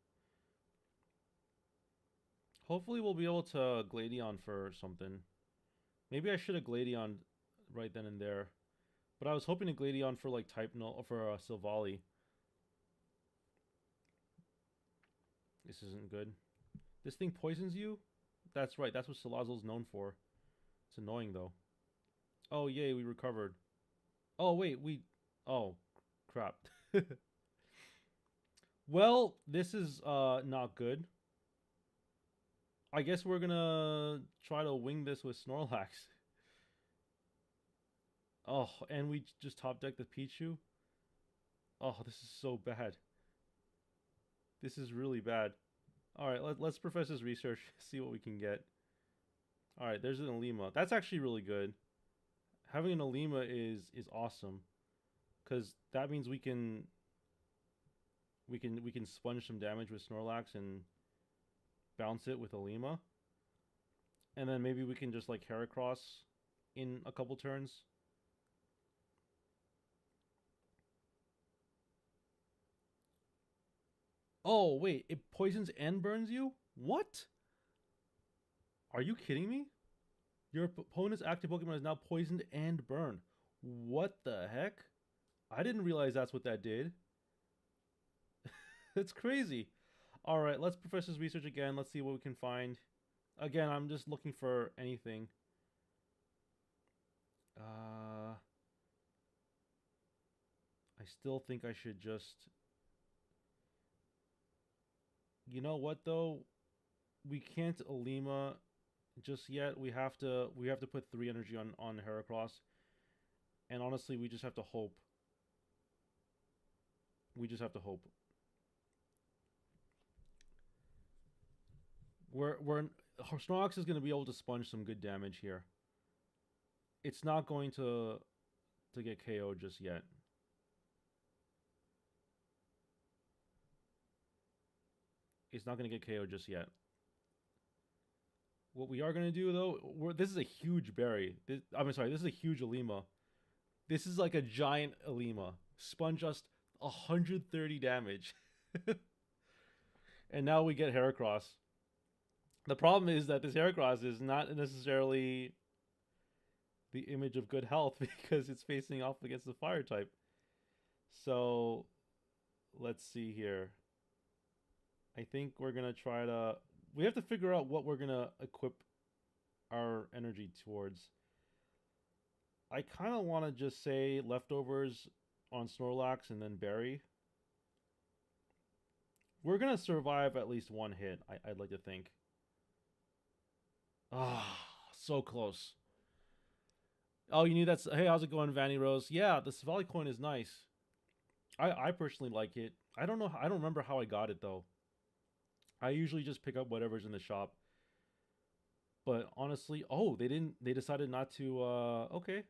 Hopefully we'll be able to Gladion for something. Maybe I should have Gladion right then and there. But I was hoping to Gladion for like type null for Silvally. This isn't good. This thing poisons you? That's right, that's what Salazzle's known for. It's annoying though. Oh yay, we recovered. Oh wait, oh crap. Well, this is not good. I guess we're gonna try to wing this with Snorlax. Oh, and we just top deck the Pichu. Oh, this is so bad. This is really bad. Alright, let's Professor's Research, see what we can get. Alright, there's an Alima. That's actually really good. Having an Alima is awesome. Because that means we can sponge some damage with Snorlax and bounce it with Alima. And then maybe we can just like Heracross in a couple turns. Oh, wait, it poisons and burns you? What? Are you kidding me? Your opponent's active Pokemon is now poisoned and burned. What the heck? I didn't realize that's what that did. That's crazy. Alright, let's Professor's Research again. Let's see what we can find. Again, I'm just looking for anything. I still think I should just... You know what though? We can't Alima just yet. We have to put 3 energy on Heracross. And honestly, we just have to hope. We just have to hope. Snorlax is going to be able to sponge some good damage here. It's not going to get KO'd just yet. It's not going to get KO'd just yet. What we are going to do though, this is a huge berry. This is a huge Alima. This is like a giant Alima. Sponge us 130 damage. And now we get Heracross. The problem is that this Heracross is not necessarily the image of good health because it's facing off against the fire type. So let's see here. I think we're going to try to... We have to figure out what we're going to equip our energy towards. I kind of want to just say leftovers on Snorlax and then berry. We're going to survive at least one hit, I'd like to think. Ah, so close. Oh, you knew that's... Hey, how's it going, Vanny Rose? Yeah, the Savali coin is nice. I personally like it. I don't know. I don't remember how I got it, though. I usually just pick up whatever's in the shop. But honestly... Oh, they didn't... They decided not to... Okay.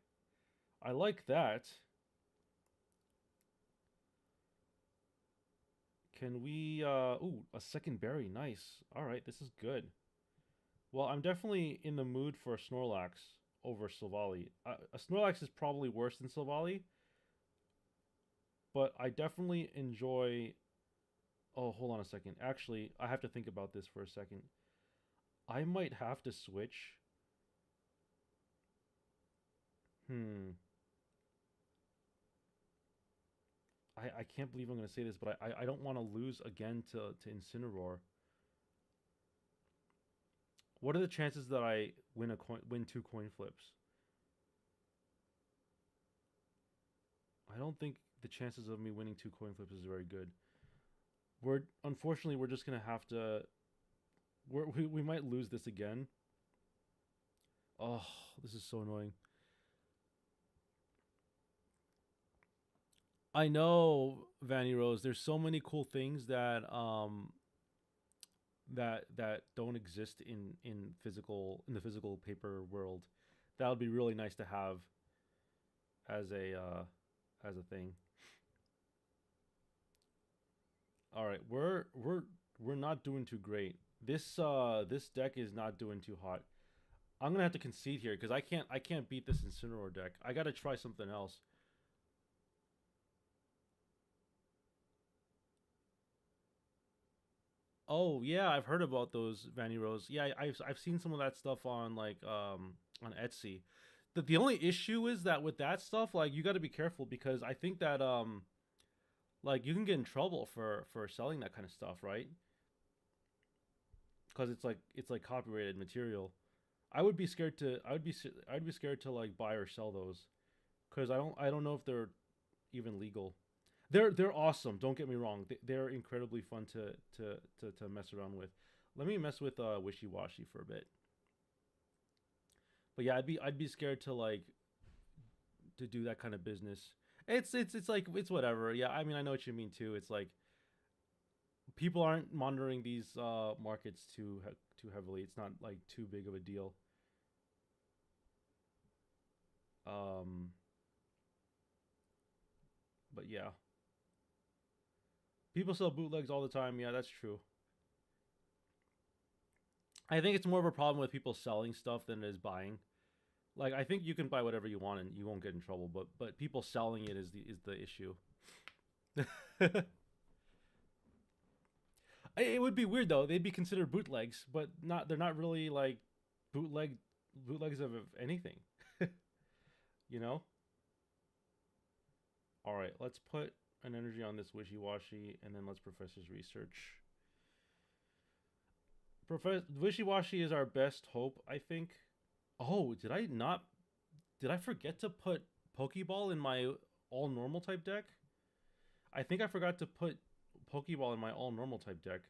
I like that. Can we... Ooh, a second berry. Nice. Alright, this is good. Well, I'm definitely in the mood for a Snorlax over Silvally. A Snorlax is probably worse than Silvally, but I definitely enjoy Oh, hold on a second. Actually, I have to think about this for a second. I might have to switch. Hmm. I can't believe I'm going to say this, but I don't want to lose again to Incineroar. What are the chances that I win two coin flips? I don't think the chances of me winning two coin flips is very good. We're unfortunately we're just gonna have to. We might lose this again. Oh, this is so annoying. I know, Vanny Rose. There's so many cool things that don't exist in the physical paper world. That would be really nice to have as a thing. All right, we're not doing too great. This deck is not doing too hot. I'm gonna have to concede here because I can't beat this Incineroar deck. I gotta try something else. Oh yeah, I've heard about those Vanny Rose. Yeah, I've seen some of that stuff on like on Etsy. The only issue is that with that stuff, like you got to be careful because I think that like you can get in trouble for selling that kind of stuff, right? Because it's like copyrighted material. I would be scared to like buy or sell those because I don't know if they're even legal. They're awesome. Don't get me wrong. They're incredibly fun to mess around with. Let me mess with Wishy Washy for a bit. But yeah, I'd be scared to like to do that kind of business. It's like it's whatever. Yeah, I mean I know what you mean too. It's like people aren't monitoring these markets too heavily. It's not like too big of a deal. Um, but yeah, people sell bootlegs all the time. Yeah, that's true. I think it's more of a problem with people selling stuff than it is buying. Like I think you can buy whatever you want and you won't get in trouble, but people selling it is the issue. It would be weird though. They'd be considered bootlegs, but not. They're not really like bootleg bootlegs of anything. You know. All right, let's put an energy on this wishy washy, and then let's Professor's research. Professor Wishy Washy is our best hope, I think. Oh, did I not? Did I forget to put Pokeball in my all normal type deck? I think I forgot to put Pokeball in my all normal type deck.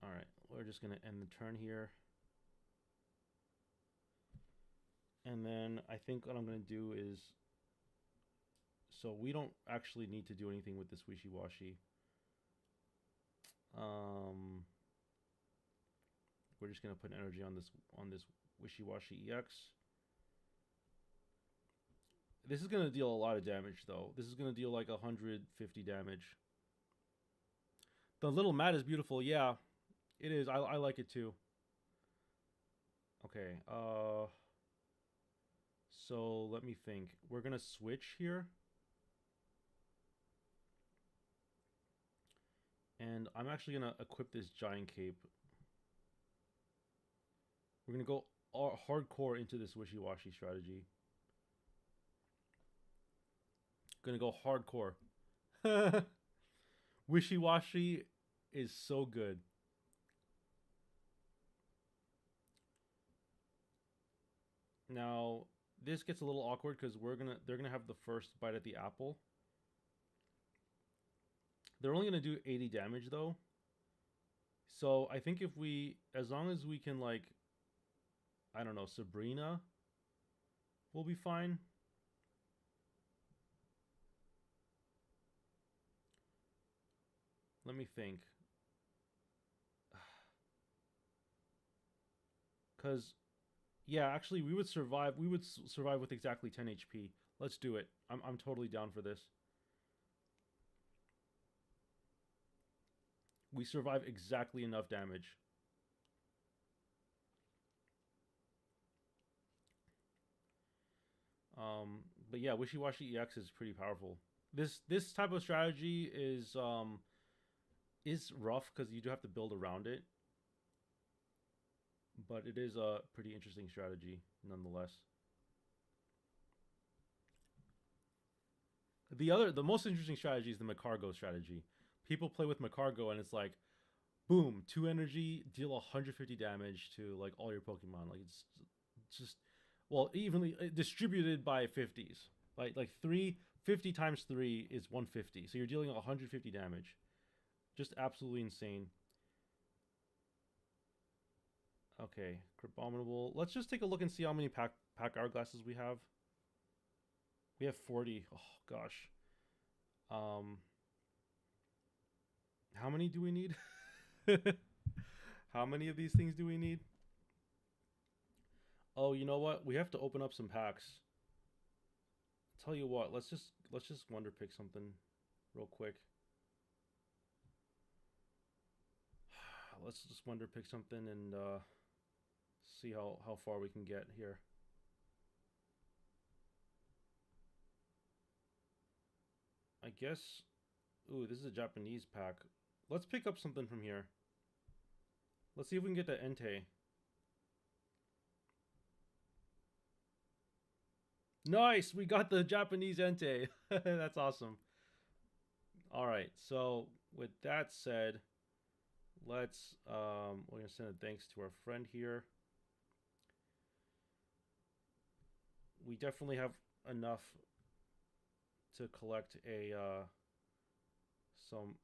All right, we're just gonna end the turn here, and then I think what I'm gonna do is so we don't actually need to do anything with this wishy washy. Um, we're just gonna put energy on this wishy washy EX. This is gonna deal a lot of damage though. This is gonna deal like 150 damage. The little mat is beautiful. Yeah, it is. I like it too. Okay. So let me think. We're gonna switch here, and I'm actually gonna equip this giant cape. We're gonna go hardcore into this wishy-washy strategy. Gonna go hardcore. Wishy-washy is so good. Now this gets a little awkward because they're gonna have the first bite at the apple. They're only gonna do 80 damage though. So I think if as long as we can like, I don't know, Sabrina will be fine. Let me think. Cause yeah, actually we would survive. We would survive with exactly 10 HP. Let's do it. I'm totally down for this. We survive exactly enough damage. Um, but yeah, Wishy-Washy EX is pretty powerful. This type of strategy is rough because you do have to build around it, but it is a pretty interesting strategy nonetheless. The most interesting strategy is the Macargo strategy. People play with Macargo and it's like, boom, 2 energy, deal 150 damage to like all your Pokemon. Like it's just well evenly distributed by 50s. Like 350 times 3 is 150. So you're dealing 150 damage. Just absolutely insane. Okay, Crabominable. Let's just take a look and see how many pack hourglasses we have. We have 40. Oh gosh. Um, how many do we need? How many of these things do we need? Oh, you know what? We have to open up some packs. Tell you what, let's just wonder pick something real quick. Let's just wonder pick something and see how far we can get here. I guess. Ooh, this is a Japanese pack. Let's pick up something from here. Let's see if we can get the Entei. Nice, we got the Japanese Entei. That's awesome. All right, so with that said, let's we're gonna send a thanks to our friend here. We definitely have enough to collect a some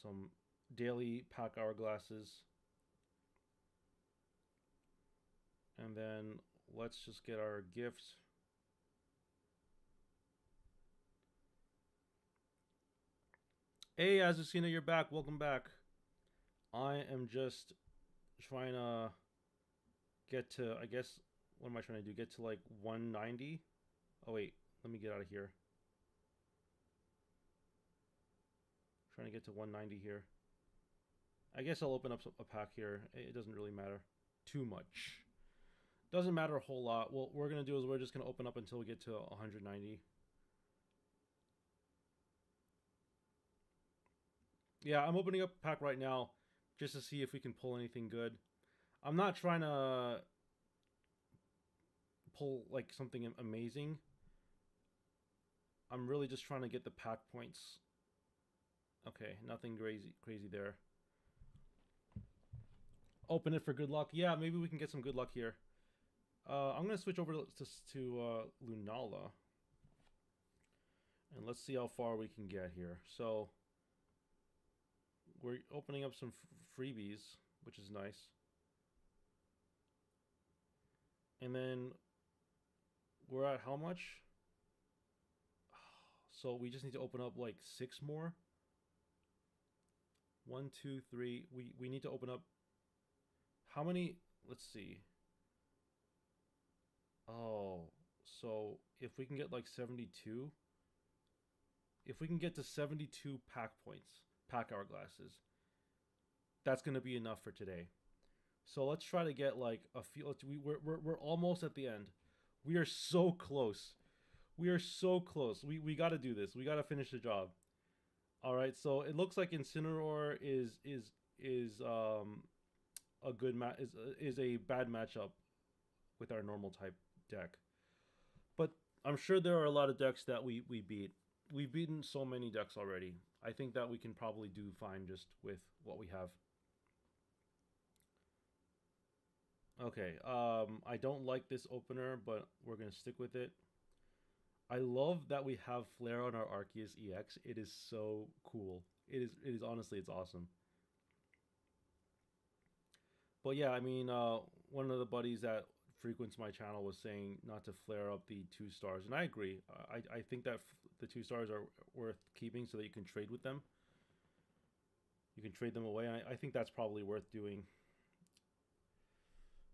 some daily pack hourglasses, and then let's just get our gift. Hey, Azucena, you're back. Welcome back. I am just trying to get to, I guess, what am I trying to do? Get to like 190? Oh, wait. Let me get out of here. Trying to get to 190 here. I guess I'll open up a pack here. It doesn't really matter too much. Doesn't matter a whole lot. What we're going to do is we're just going to open up until we get to 190. Yeah, I'm opening up a pack right now just to see if we can pull anything good. I'm not trying to pull like something amazing. I'm really just trying to get the pack points. Okay, nothing crazy there. Open it for good luck. Yeah, maybe we can get some good luck here. I'm gonna switch over to Lunala, and let's see how far we can get here. So we're opening up some freebies, which is nice. And then we're at how much? So we just need to open up like 6 more. 1, 2, 3. We need to open up how many? Let's see. Oh, so if we can get like 72, if we can get to 72 pack points, pack hourglasses, that's gonna be enough for today. So let's try to get like a few. We're almost at the end. We are so close. We are so close. We got to do this. We got to finish the job. All right. So it looks like Incineroar is a good is a bad matchup with our normal type deck. But I'm sure there are a lot of decks that we beat. We've beaten so many decks already. I think that we can probably do fine just with what we have. Okay, I don't like this opener, but we're gonna stick with it. I love that we have Flare on our Arceus EX. It is so cool. It is honestly, it's awesome. But yeah, I mean, one of the buddies that frequents my channel was saying not to flare up the 2 stars, and I agree. I think that the 2 stars are worth keeping so that you can trade with them. You can trade them away, and I think that's probably worth doing.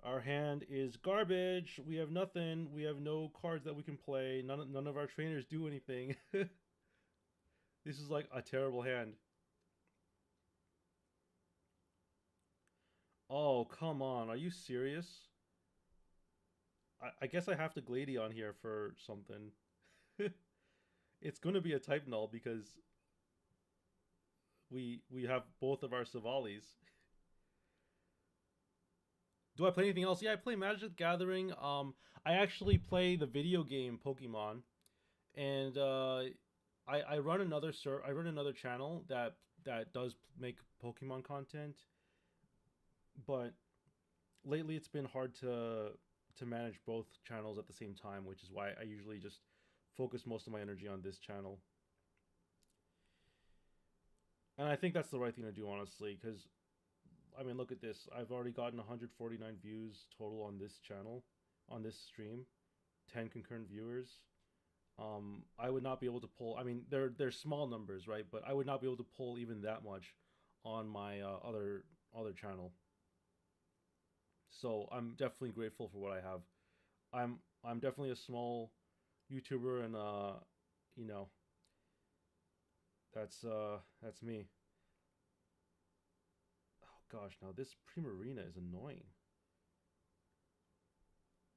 Our hand is garbage. We have nothing. We have no cards that we can play. None of our trainers do anything. This is like a terrible hand. Oh, come on. Are you serious? I guess I have to Gladion here for something. It's going to be a type null because we have both of our Savalis. Do I play anything else? Yeah, I play Magic the Gathering. I actually play the video game Pokemon, and I run another I run another channel that does make Pokemon content, but lately it's been hard to manage both channels at the same time, which is why I usually just focus most of my energy on this channel. And I think that's the right thing to do, honestly, because I mean, look at this. I've already gotten 149 views total on this channel, on this stream, 10 concurrent viewers. I would not be able to pull. I mean, they're small numbers, right? But I would not be able to pull even that much on my other channel. So I'm definitely grateful for what I have. I'm definitely a small YouTuber, and you know, that's me. Oh gosh, now this Primarina is annoying.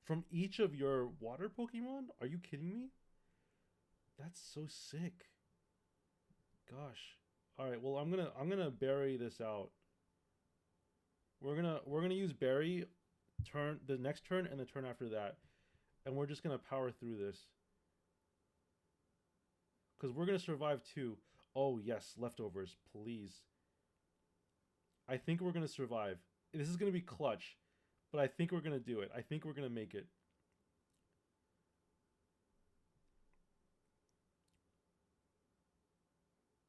From each of your water Pokemon? Are you kidding me? That's so sick. Gosh. All right. Well, I'm gonna bury this out. We're gonna use bury turn the next turn and the turn after that, and we're just gonna power through this because we're gonna survive too. Oh yes, leftovers, please. I think we're gonna survive. This is gonna be clutch, but I think we're gonna do it. I think we're gonna make it.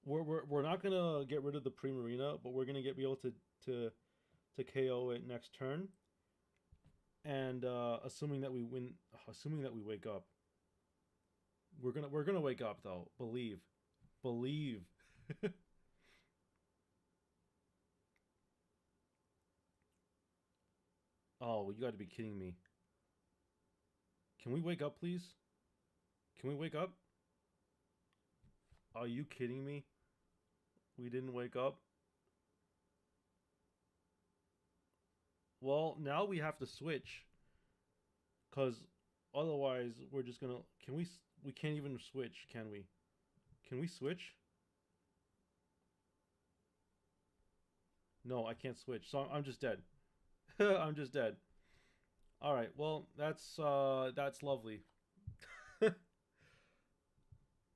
We're not gonna get rid of the Primarina, but we're gonna be able to to KO it next turn, and assuming that we win, assuming that we wake up, we're gonna wake up though. Believe, believe. Oh, you got to be kidding me. Can we wake up, please? Can we wake up? Are you kidding me? We didn't wake up. Well, now we have to switch, cause otherwise we're just gonna. Can we? We can't even switch, can we? Can we switch? No, I can't switch. So I'm just dead. I'm just dead. All right. Well, that's lovely.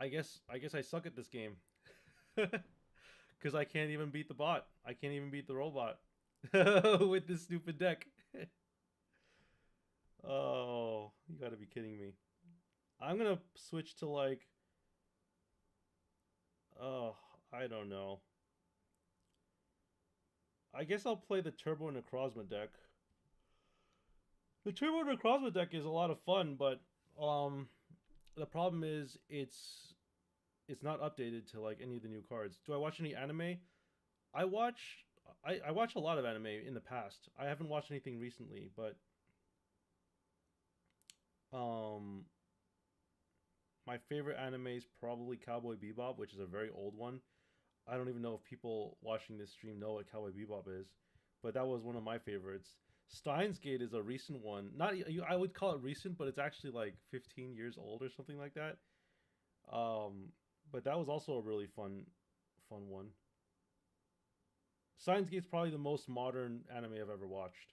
I guess I suck at this game because I can't even beat the bot. I can't even beat the robot with this stupid deck. Oh, you got to be kidding me. I'm gonna switch to like, oh, I don't know. I guess I'll play the Turbo Necrozma deck. The Turbo Necrozma deck is a lot of fun, but um, the problem is it's not updated to like any of the new cards. Do I watch any anime? I watch I watch a lot of anime in the past. I haven't watched anything recently, but um my favorite anime is probably Cowboy Bebop, which is a very old one. I don't even know if people watching this stream know what Cowboy Bebop is, but that was one of my favorites. Steins Gate is a recent one. Not I would call it recent, but it's actually like 15 years old or something like that. Um, but that was also a really fun one. Steins Gate's probably the most modern anime I've ever watched.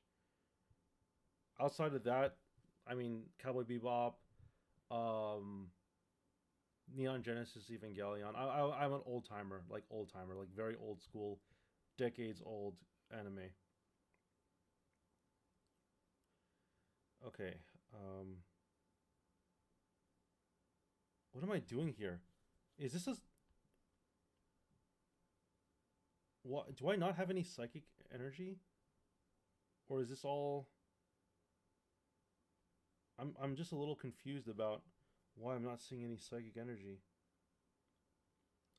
Outside of that, I mean Cowboy Bebop, um, Neon Genesis Evangelion. I'm an old timer, like very old school, decades old anime. Okay. Um, what am I doing here? Is this a what? Do I not have any psychic energy, or is this all? I'm just a little confused about why I'm not seeing any psychic energy.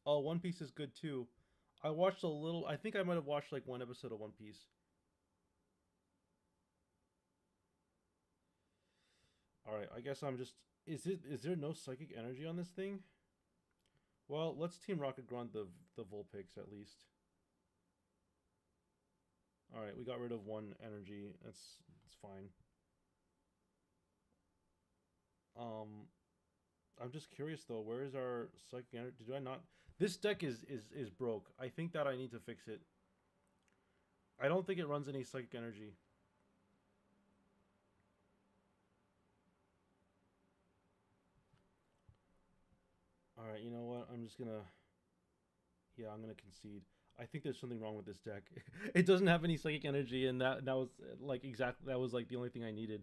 Oh, One Piece is good too. I watched a little. I think I might have watched like one episode of One Piece. All right. I guess I'm just. Is it? Is there no psychic energy on this thing? Well, let's Team Rocket grunt the Vulpix at least. All right, we got rid of one energy. That's fine. Um, I'm just curious though. Where is our psychic energy? Did I not? This deck is broke. I think that I need to fix it. I don't think it runs any psychic energy. All right, you know what? I'm just gonna yeah, I'm gonna concede. I think there's something wrong with this deck. It doesn't have any psychic energy, and that was like exactly that was like the only thing I needed.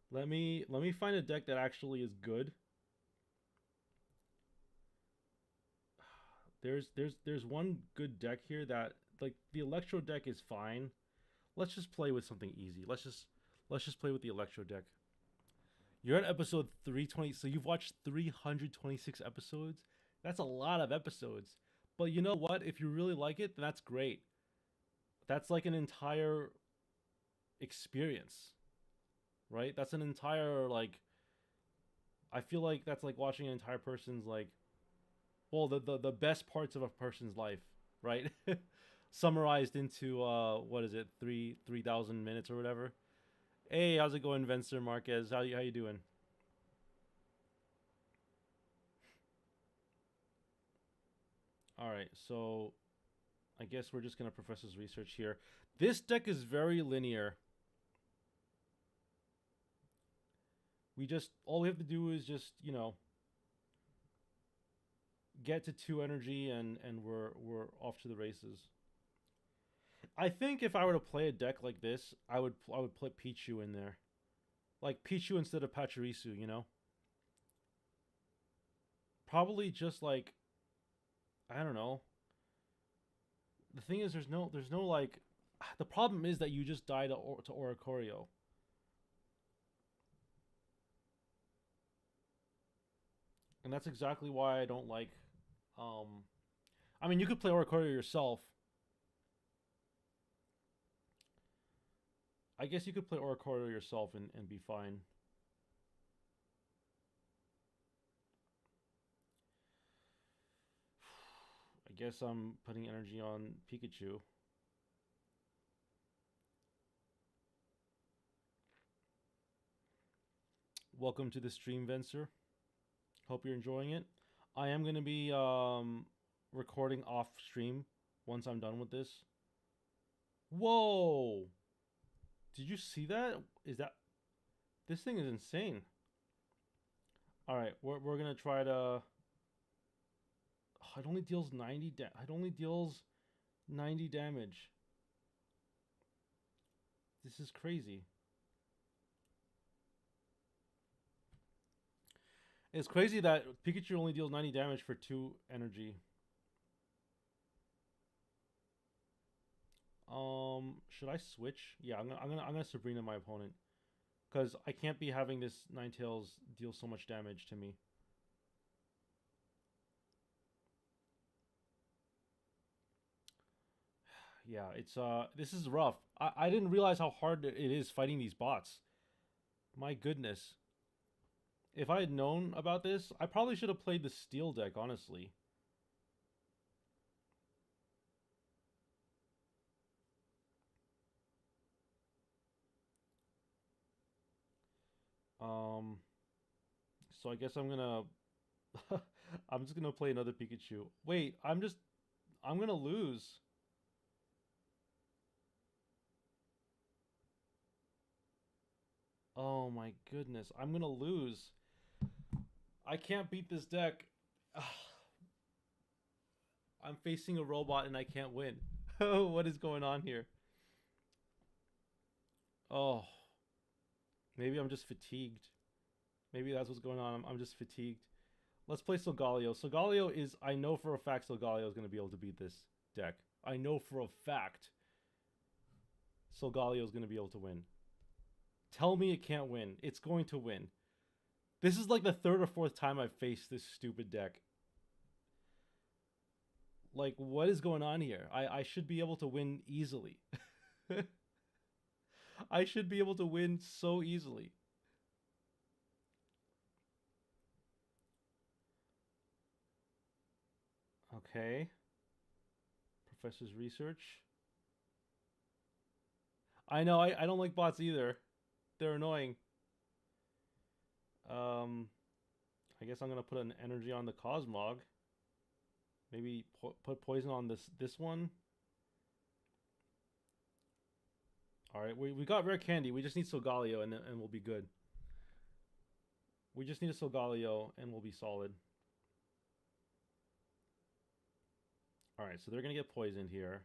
Let me find a deck that actually is good. There's one good deck here that like the Electro deck is fine. Let's just play with something easy. Let's just play with the Electro deck. You're at episode 320, so you've watched 326 episodes. That's a lot of episodes. But you know what? If you really like it, then that's great. That's like an entire experience, right? That's an entire like I feel like that's like watching an entire person's like well, the best parts of a person's life, right? Summarized into what is it? 3,000 minutes or whatever. Hey, how's it going, Vencer Marquez? How you doing? All right, so I guess we're just gonna Professor's research here. This deck is very linear. We just all we have to do is just get to 2 energy and we're off to the races. I think if I were to play a deck like this, I would put Pichu in there, like Pichu instead of Pachirisu. Probably just like I don't know. The thing is, there's no like. The problem is that you just die to Oricorio. And that's exactly why I don't like. Um, I mean, you could play Oricorio yourself. I guess you could play Oricorio yourself and be fine. I guess I'm putting energy on Pikachu. Welcome to the stream, Vencer. Hope you're enjoying it. I am going to be recording off stream once I'm done with this. Whoa! Did you see that? Is that this thing is insane? All right, we're gonna try to. Oh, it only deals 90. It only deals 90 damage. This is crazy. It's crazy that Pikachu only deals 90 damage for 2 energy. Should I switch? Yeah, I'm gonna Sabrina my opponent because I can't be having this Ninetales deal so much damage to me. Yeah, it's this is rough. I didn't realize how hard it is fighting these bots. My goodness. If I had known about this, I probably should have played the steel deck, honestly. Um so I guess I'm just gonna play another Pikachu. Wait, I'm gonna lose. Oh my goodness, I'm gonna lose. I can't beat this deck. I'm facing a robot and I can't win. What is going on here? Oh, maybe I'm just fatigued. Maybe that's what's going on. I'm just fatigued. Let's play Solgaleo. Solgaleo is, I know for a fact Solgaleo is going to be able to beat this deck. I know for a fact Solgaleo is going to be able to win. Tell me it can't win. It's going to win. This is like the third or fourth time I've faced this stupid deck. Like, what is going on here? I should be able to win easily. I should be able to win so easily. Okay. Professor's research. I know, I don't like bots either. They're annoying. Um, I guess I'm gonna put an energy on the Cosmog. Maybe put poison on this one. All right, we got rare candy. We just need Solgaleo and we'll be good. We just need a Solgaleo and we'll be solid. All right, so they're gonna get poisoned here.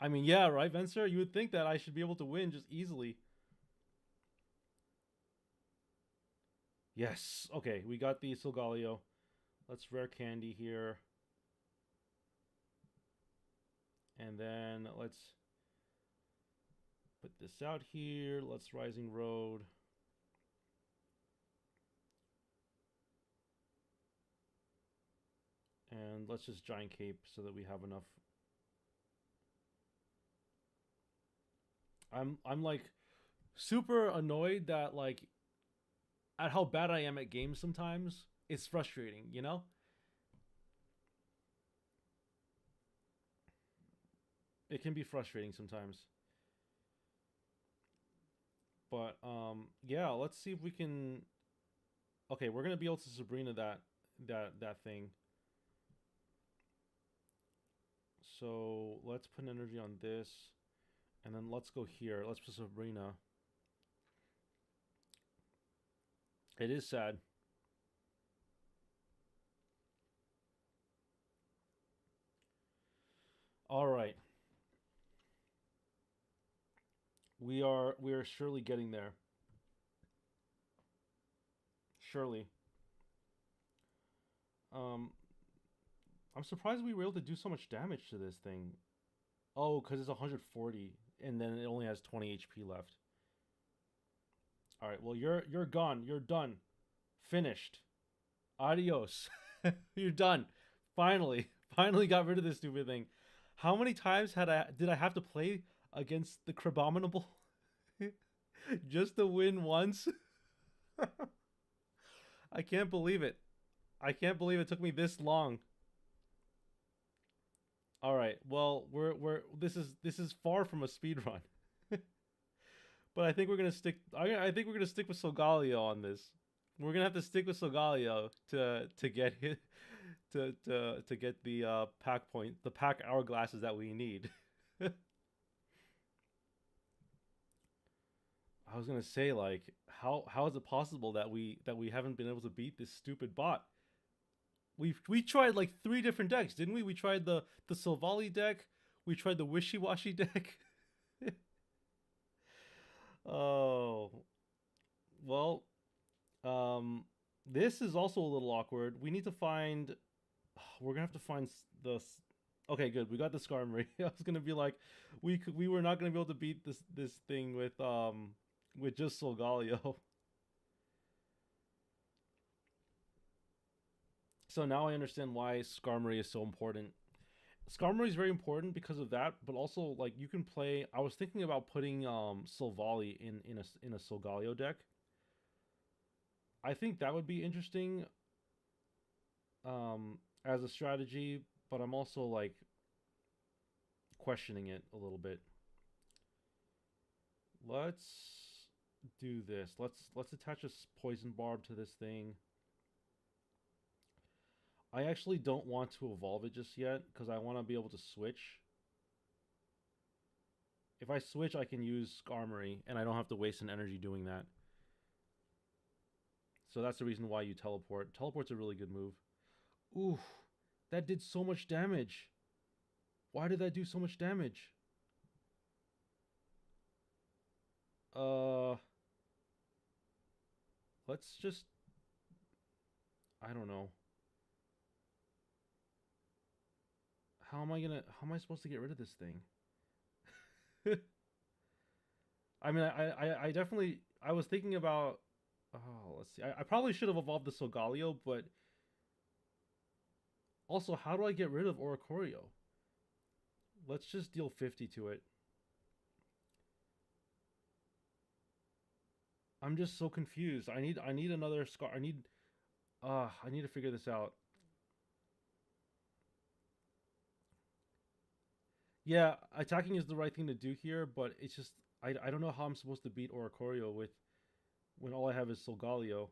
I mean, yeah, right, Venser? You would think that I should be able to win just easily. Yes. Okay, we got the Solgaleo. Let's rare candy here. And then let's put this out here. Let's Rising Road. And let's just Giant Cape so that we have enough. I'm like super annoyed that like at how bad I am at games sometimes. It's frustrating, you know? It can be frustrating sometimes. But yeah, let's see if we can. Okay, we're gonna be able to Sabrina that thing. So let's put energy on this, and then let's go here. Let's put Sabrina. It is sad. All right, we are surely getting there. Surely. Um, I'm surprised we were able to do so much damage to this thing. Oh, because it's 140, and then it only has 20 HP left. All right, well you're gone. You're done. Finished. Adios. You're done. Finally, finally got rid of this stupid thing. How many times did I have to play against the Crabominable just to win once? I can't believe it. I can't believe it took me this long. All right. Well, we're this is far from a speed run. But I think we're gonna stick. I think we're gonna stick with Solgaleo on this. We're gonna have to stick with Solgaleo to get hit to get the pack point, the pack hourglasses that we need. I was gonna say like how is it possible that we haven't been able to beat this stupid bot? We tried like three different decks, didn't we? We tried the Silvally deck. We tried the Wishy Washy deck. Oh well, um, this is also a little awkward. We need to find. We're gonna have to find the. Okay, good. We got the Skarmory. I was gonna be like, we were not gonna be able to beat this thing with just Solgaleo. So now I understand why Skarmory is so important. Skarmory is very important because of that, but also like you can play. I was thinking about putting Silvally in a Solgaleo deck. I think that would be interesting as a strategy, but I'm also like questioning it a little bit. Let's do this. Let's attach a poison barb to this thing. I actually don't want to evolve it just yet because I want to be able to switch. If I switch, I can use Skarmory, and I don't have to waste an energy doing that. So that's the reason why you teleport. Teleport's a really good move. Ooh, that did so much damage. Why did that do so much damage? Uh, let's just. I don't know. How am I supposed to get rid of this thing? I mean, I definitely. I was thinking about. Oh, let's see. I probably should have evolved the Solgaleo, but also, how do I get rid of Oricorio? Let's just deal 50 to it. I'm just so confused. I need another scar. I need to figure this out. Yeah, attacking is the right thing to do here, but it's just I don't know how I'm supposed to beat Oricorio with when all I have is Solgaleo.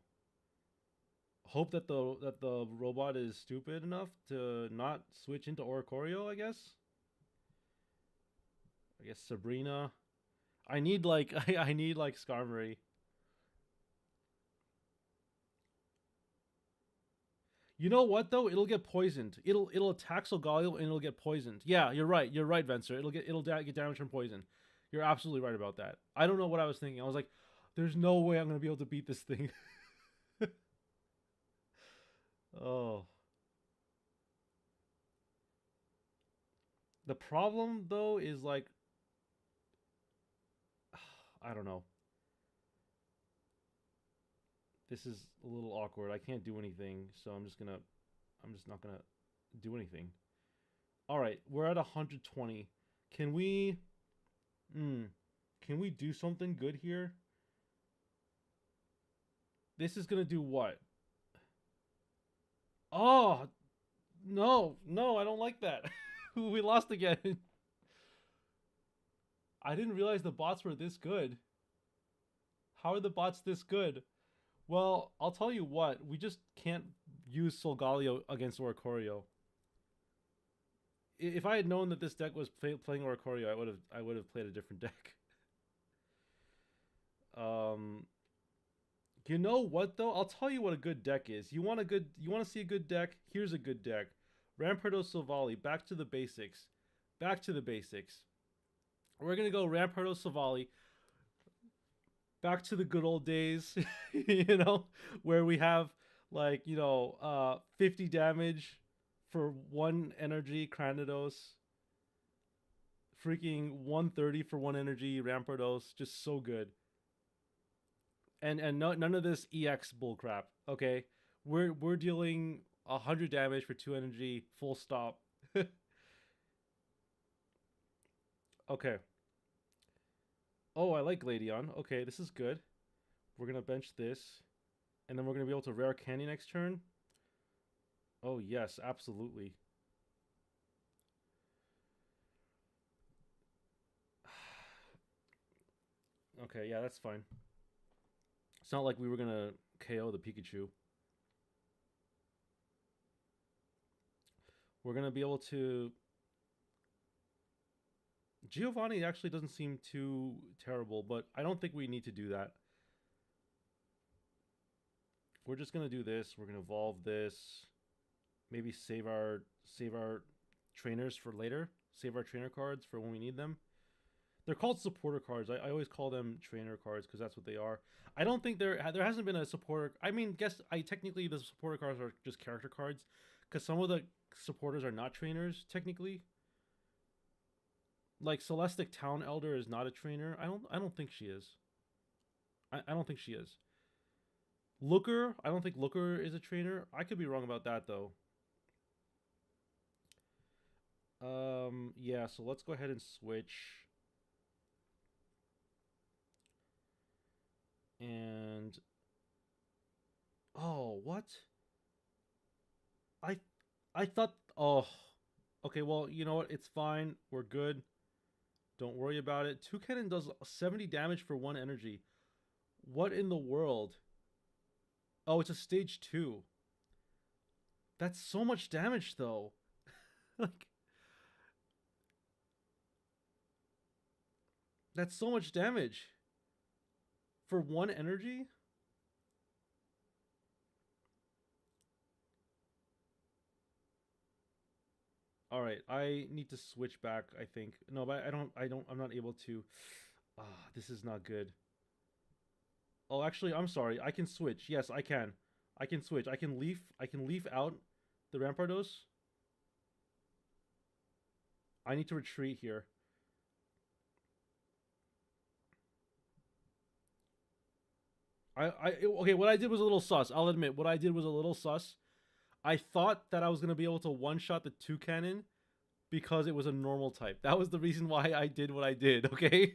Hope that the robot is stupid enough to not switch into Oricorio, I guess. I guess Sabrina. I need like I need like Skarmory. You know what though? It'll get poisoned. It'll attack Solgaleo and it'll get poisoned. Yeah, you're right. You're right, Venser. It'll get damage from poison. You're absolutely right about that. I don't know what I was thinking. I was like, there's no way I'm gonna be able to beat this thing. Oh. The problem though is like I don't know. This is a little awkward. I can't do anything, so I'm just not gonna do anything. All right, we're at 120. Can we? Hmm. Can we do something good here? This is gonna do what? Oh no, no, I don't like that. We lost again. I didn't realize the bots were this good. How are the bots this good? Well, I'll tell you what. We just can't use Solgaleo against Oricorio. If I had known that this deck was playing Oricorio, I would have played a different deck. Um, you know what though? I'll tell you what a good deck is. You want to see a good deck? Here's a good deck. Rampardos Silvally, back to the basics. Back to the basics. We're gonna go Rampardos Silvally, back to the good old days, where we have like, 50 damage for 1 energy Cranidos, freaking 130 for 1 energy Rampardos, just so good. And none of this EX bullcrap. Okay, we're dealing 100 damage for 2 energy, full stop. Okay. Oh, I like Gladion. Okay, this is good. We're gonna bench this, and then we're gonna be able to rare candy next turn. Oh yes, absolutely. Okay, yeah, that's fine. It's not like we were gonna KO the Pikachu. We're gonna be able to. Giovanni actually doesn't seem too terrible, but I don't think we need to do that. We're just gonna do this. We're gonna evolve this. Maybe save our trainers for later. Save our trainer cards for when we need them. They're called supporter cards. I always call them trainer cards because that's what they are. I don't think there hasn't been a supporter. I mean, guess I technically the supporter cards are just character cards because some of the supporters are not trainers technically. Like Celestic Town Elder is not a trainer. I don't think she is. I don't think she is. Looker, I don't think Looker is a trainer. I could be wrong about that though. Yeah, so let's go ahead and switch. And oh, what? I I thought oh, okay, well, you know what? It's fine. We're good. Don't worry about it. Two Cannon does 70 damage for 1 energy. What in the world? Oh, it's a stage 2. That's so much damage though. Like that's so much damage for 1 energy? All right, I need to switch back, I think. No, but I'm not able to. Ah, this is not good. Oh, actually, I'm sorry. I can switch. Yes, I can. I can switch. I can leaf out the Rampardos. I need to retreat here. Okay, what I did was a little sus. I'll admit, what I did was a little sus. I thought that I was gonna be able to one shot the two cannon because it was a normal type. That was the reason why I did what I did. Okay,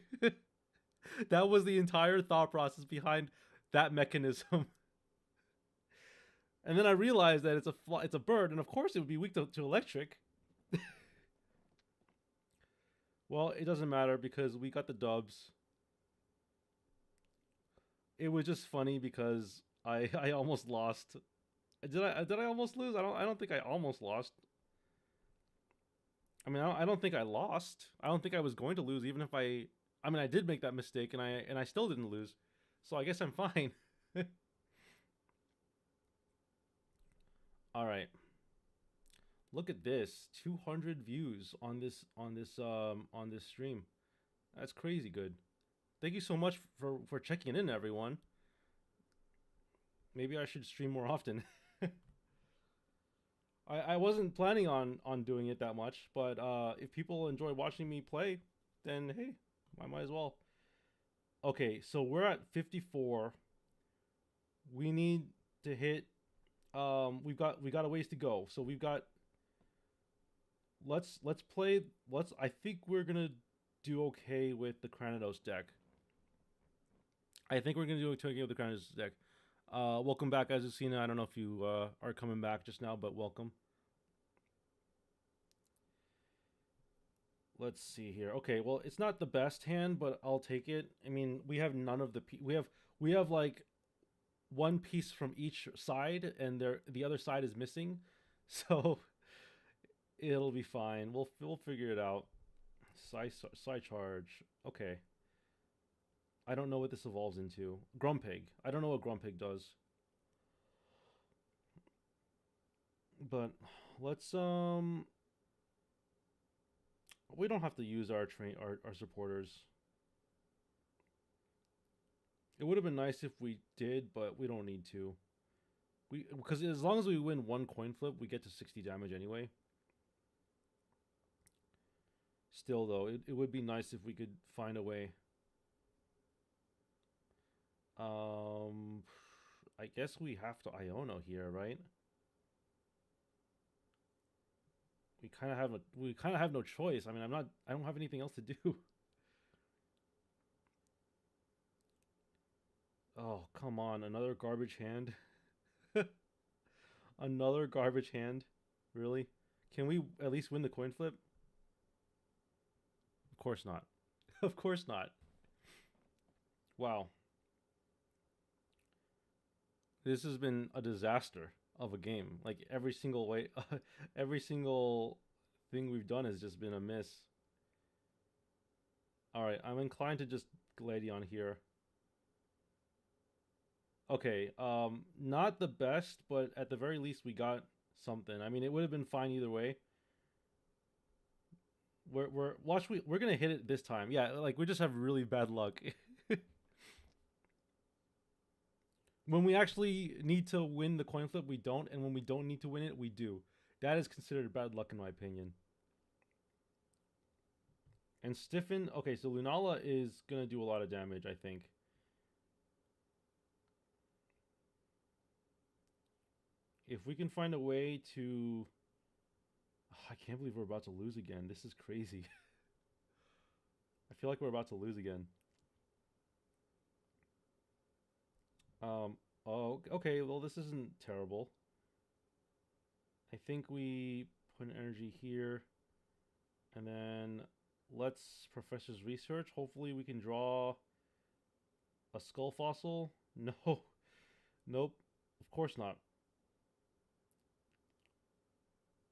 that was the entire thought process behind that mechanism. And then I realized that it's a bird, and of course it would be weak to electric. Well, it doesn't matter because we got the dubs. it was just funny because I almost lost. Did I almost lose? I don't think I almost lost. I mean, I don't think I lost. I don't think I was going to lose, even if I. I mean, I did make that mistake, and I still didn't lose. So I guess I'm fine. All right. Look at this. 200 views on this stream. That's crazy good. Thank you so much for checking in, everyone. Maybe I should stream more often. I wasn't planning on doing it that much, but if people enjoy watching me play, then hey, I might as well. Okay, so we're at 54. We need to hit. We got a ways to go. So we've got. Let's play. Let's. I think we're gonna do okay with the Kranados deck. I think we're gonna do okay with the Kranados deck. Welcome back, Azucena. I don't know if you are coming back just now, but welcome. Let's see here. Okay, well, it's not the best hand, but I'll take it. I mean, we have none of the we have like one piece from each side, and the other side is missing, so it'll be fine. We'll figure it out. Side charge. Okay. I don't know what this evolves into. Grumpig. I don't know what Grumpig does. But let's we don't have to use our supporters. It would have been nice if we did, but we don't need to. Because as long as we win one coin flip, we get to 60 damage anyway. Still though, it would be nice if we could find a way. I guess we have to Iono here, right? We kind of have no choice. I mean, I don't have anything else to do. Oh, come on, another garbage hand. Another garbage hand. Really? Can we at least win the coin flip? Of course not. Of course not. Wow. This has been a disaster of a game. Like every single way, every single thing we've done has just been a miss. All right, I'm inclined to just Gladion here. Okay, not the best, but at the very least we got something. I mean, it would have been fine either way. We're gonna hit it this time. Yeah, like we just have really bad luck. When we actually need to win the coin flip, we don't, and when we don't need to win it, we do. That is considered bad luck in my opinion. And Stiffen, okay, so Lunala is gonna do a lot of damage, I think. If we can find a way to... I can't believe we're about to lose again. This is crazy. I feel like we're about to lose again. Oh, okay, well, this isn't terrible. I think we put an energy here. And then let's Professor's Research. Hopefully we can draw a skull fossil. No. Nope. Of course not.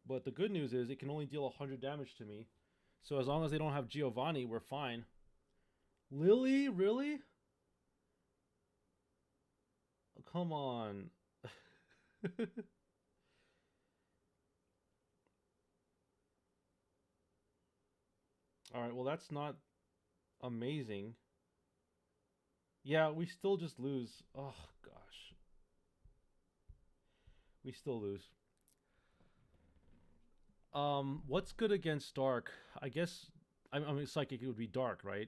But the good news is it can only deal 100 damage to me. So as long as they don't have Giovanni, we're fine. Lily? Really? Oh, come on. Alright, well that's not amazing. Yeah, we still just lose. Oh, gosh. We still lose. What's good against dark? I guess I mean psychic it would be dark, right?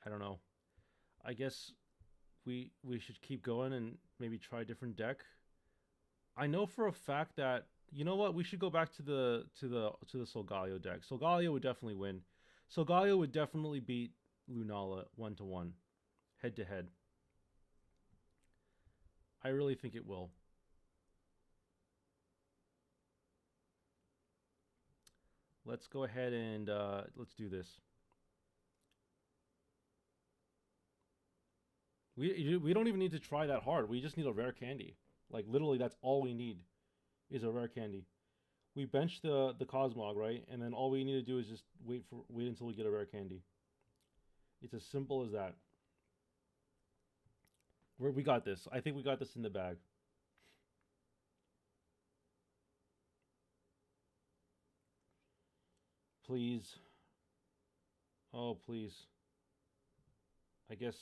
I don't know. I guess we should keep going and maybe try a different deck. I know for a fact that you know what we should go back to the Solgaleo deck. Solgaleo would definitely win. Solgaleo would definitely beat Lunala 1-1, head to head. I really think it will. Let's go ahead and let's do this. We don't even need to try that hard. We just need a rare candy. Like literally, that's all we need is a rare candy. We bench the Cosmog, right? And then all we need to do is just wait until we get a rare candy. It's as simple as that. We got this. I think we got this in the bag. Please. Oh, please. I guess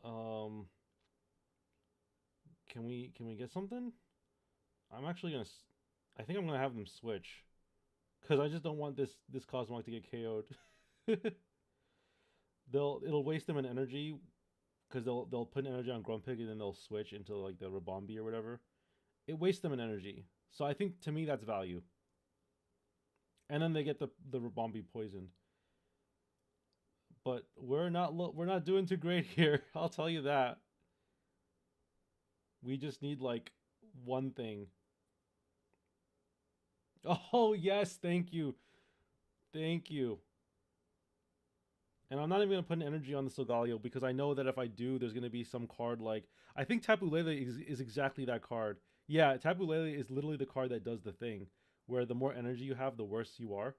um can we get something? I'm actually going to I think I'm going to have them switch cuz I just don't want this Cosmog to get KO'd. It'll waste them an energy cuz they'll put energy on Grumpig and then they'll switch into like the Rabombi or whatever. It wastes them an energy. So I think to me that's value. And then they get the Rabombi poisoned. But we're not doing too great here. I'll tell you that. We just need like one thing. Oh yes, thank you, thank you. And I'm not even gonna put an energy on the Solgaleo because I know that if I do, there's gonna be some card like I think Tapu Lele is exactly that card. Yeah, Tapu Lele is literally the card that does the thing, where the more energy you have, the worse you are.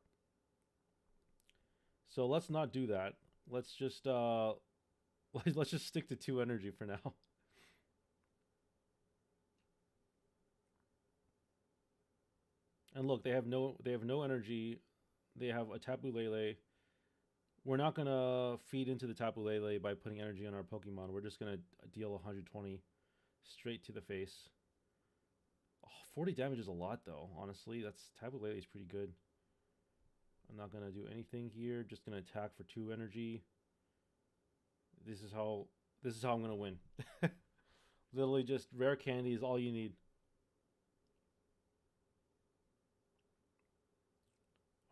So let's not do that. Let's just let's just stick to 2 energy for now. And look, they have no energy. They have a Tapu Lele. We're not gonna feed into the Tapu Lele by putting energy on our Pokemon. We're just gonna deal 120 straight to the face. Oh, 40 damage is a lot though. Honestly, that's Tapu Lele is pretty good. I'm not gonna do anything here. Just gonna attack for 2 energy. This is how I'm gonna win. Literally, just rare candy is all you need.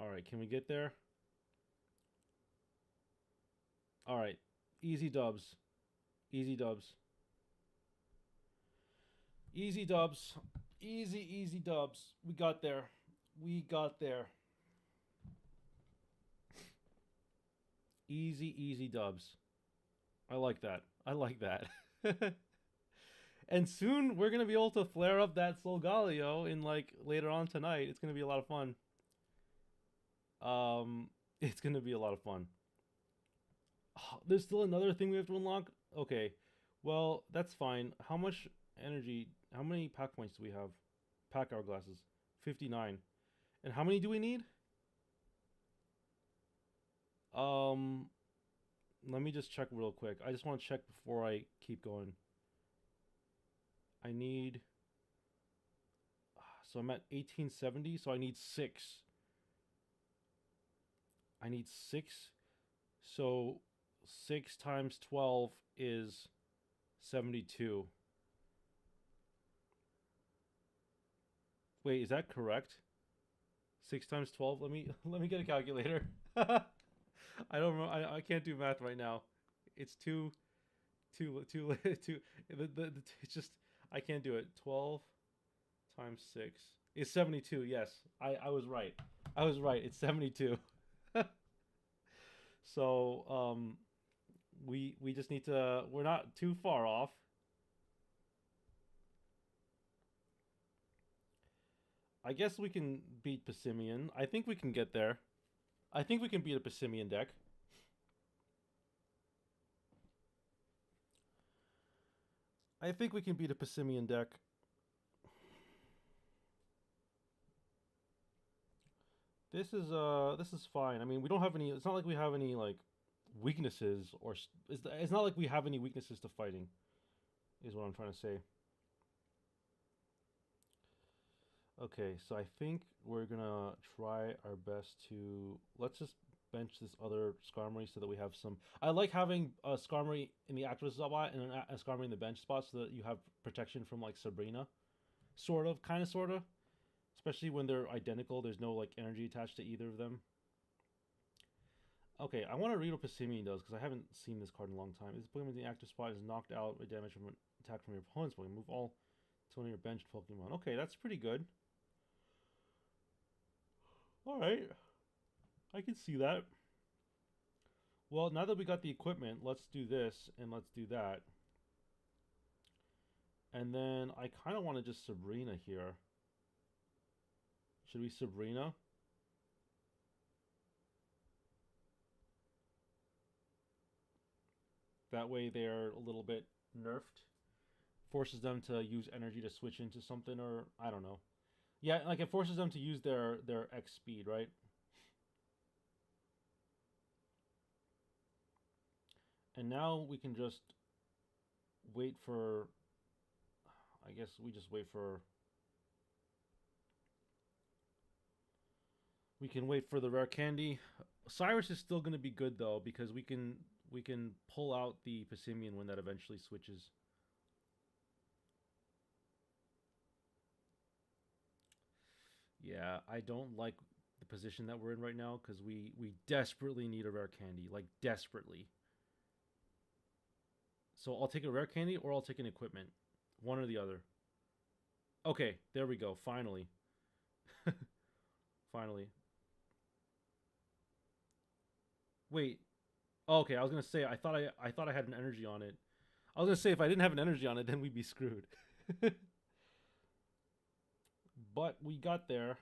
All right, can we get there? All right, easy dubs, easy dubs, easy dubs, easy dubs. We got there. We got there. Easy dubs. I like that. I like that. And soon we're gonna be able to flare up that Solgaleo in like later on tonight. It's gonna be a lot of fun. It's gonna be a lot of fun. Oh, there's still another thing we have to unlock. Okay, well that's fine. How much energy? How many pack points do we have? Pack hourglasses, 59. And how many do we need? Um, Let me just check real quick. I just want to check before I keep going. I need. So I'm at 1870, so I need 6. I need 6. So 6 times 12 is 72. Wait, is that correct? 6 times 12? Let me get a calculator. I don't know. I can't do math right now. It's too it's just I can't do it. 12 times 6 is 72. Yes. I was right. I was right. It's 72. So, we just need to we're not too far off. I guess we can beat Passimian. I think we can get there. I think we can beat a Passimian deck. I think we can beat a Passimian deck. This is fine. I mean, we don't have any. It's not like we have any like weaknesses or it's not like we have any weaknesses to fighting. Is what I'm trying to say. Okay, so I think we're gonna try our best to let's just bench this other Skarmory so that we have some. I like having a Skarmory in the active spot and a Skarmory in the bench spot so that you have protection from like Sabrina, sort of, kind of, sort of. Especially when they're identical, there's no like energy attached to either of them. Okay, I want to read what Passimian does because I haven't seen this card in a long time. This Pokemon in the active spot is knocked out by damage from an attack from your opponent's Pokemon. Move all to one of your benched Pokemon. Okay, that's pretty good. All right, I can see that. Well, now that we got the equipment, let's do this and let's do that. And then I kind of want to just Sabrina here. Should we Sabrina? That way they're a little bit nerfed. Forces them to use energy to switch into something, or I don't know. Yeah, like it forces them to use their X speed, right? And now we can just wait for. I guess we just wait for. We can wait for the rare candy. Cyrus is still going to be good though because we can pull out the Passimian when that eventually switches. Yeah, I don't like the position that we're in right now because we desperately need a rare candy, like desperately. So I'll take a rare candy or I'll take an equipment, one or the other. Okay, there we go. Finally, finally. Wait. Oh, okay, I was gonna say I thought I had an energy on it. I was gonna say if I didn't have an energy on it, then we'd be screwed. But we got there.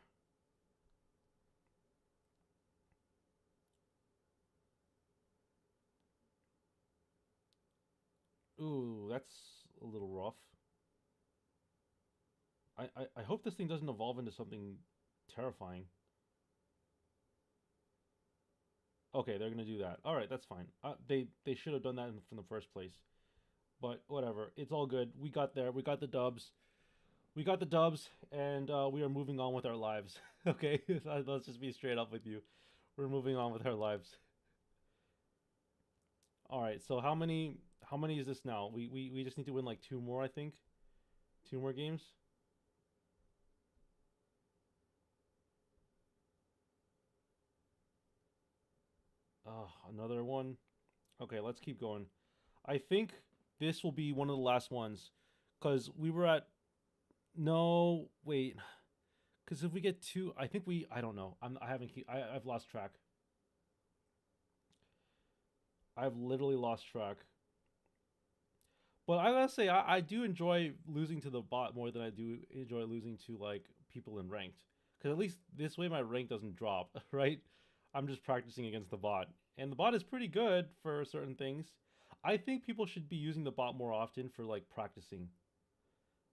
Ooh, that's a little rough. I hope this thing doesn't evolve into something terrifying. Okay, they're gonna do that. All right, that's fine. They should have done that from the first place. But whatever, it's all good. We got there. We got the dubs. We got the dubs, and we are moving on with our lives. Okay, let's just be straight up with you. We're moving on with our lives. All right. So how many is this now? We just need to win like two more, I think. Two more games. Another one. Okay, let's keep going. I think this will be one of the last ones, cause we were at no wait, cause if we get two, I think we I don't know. I haven't I've lost track. I've literally lost track. But I gotta say, I do enjoy losing to the bot more than I do enjoy losing to like people in ranked. Because at least this way my rank doesn't drop, right? I'm just practicing against the bot, and the bot is pretty good for certain things. I think people should be using the bot more often for like practicing.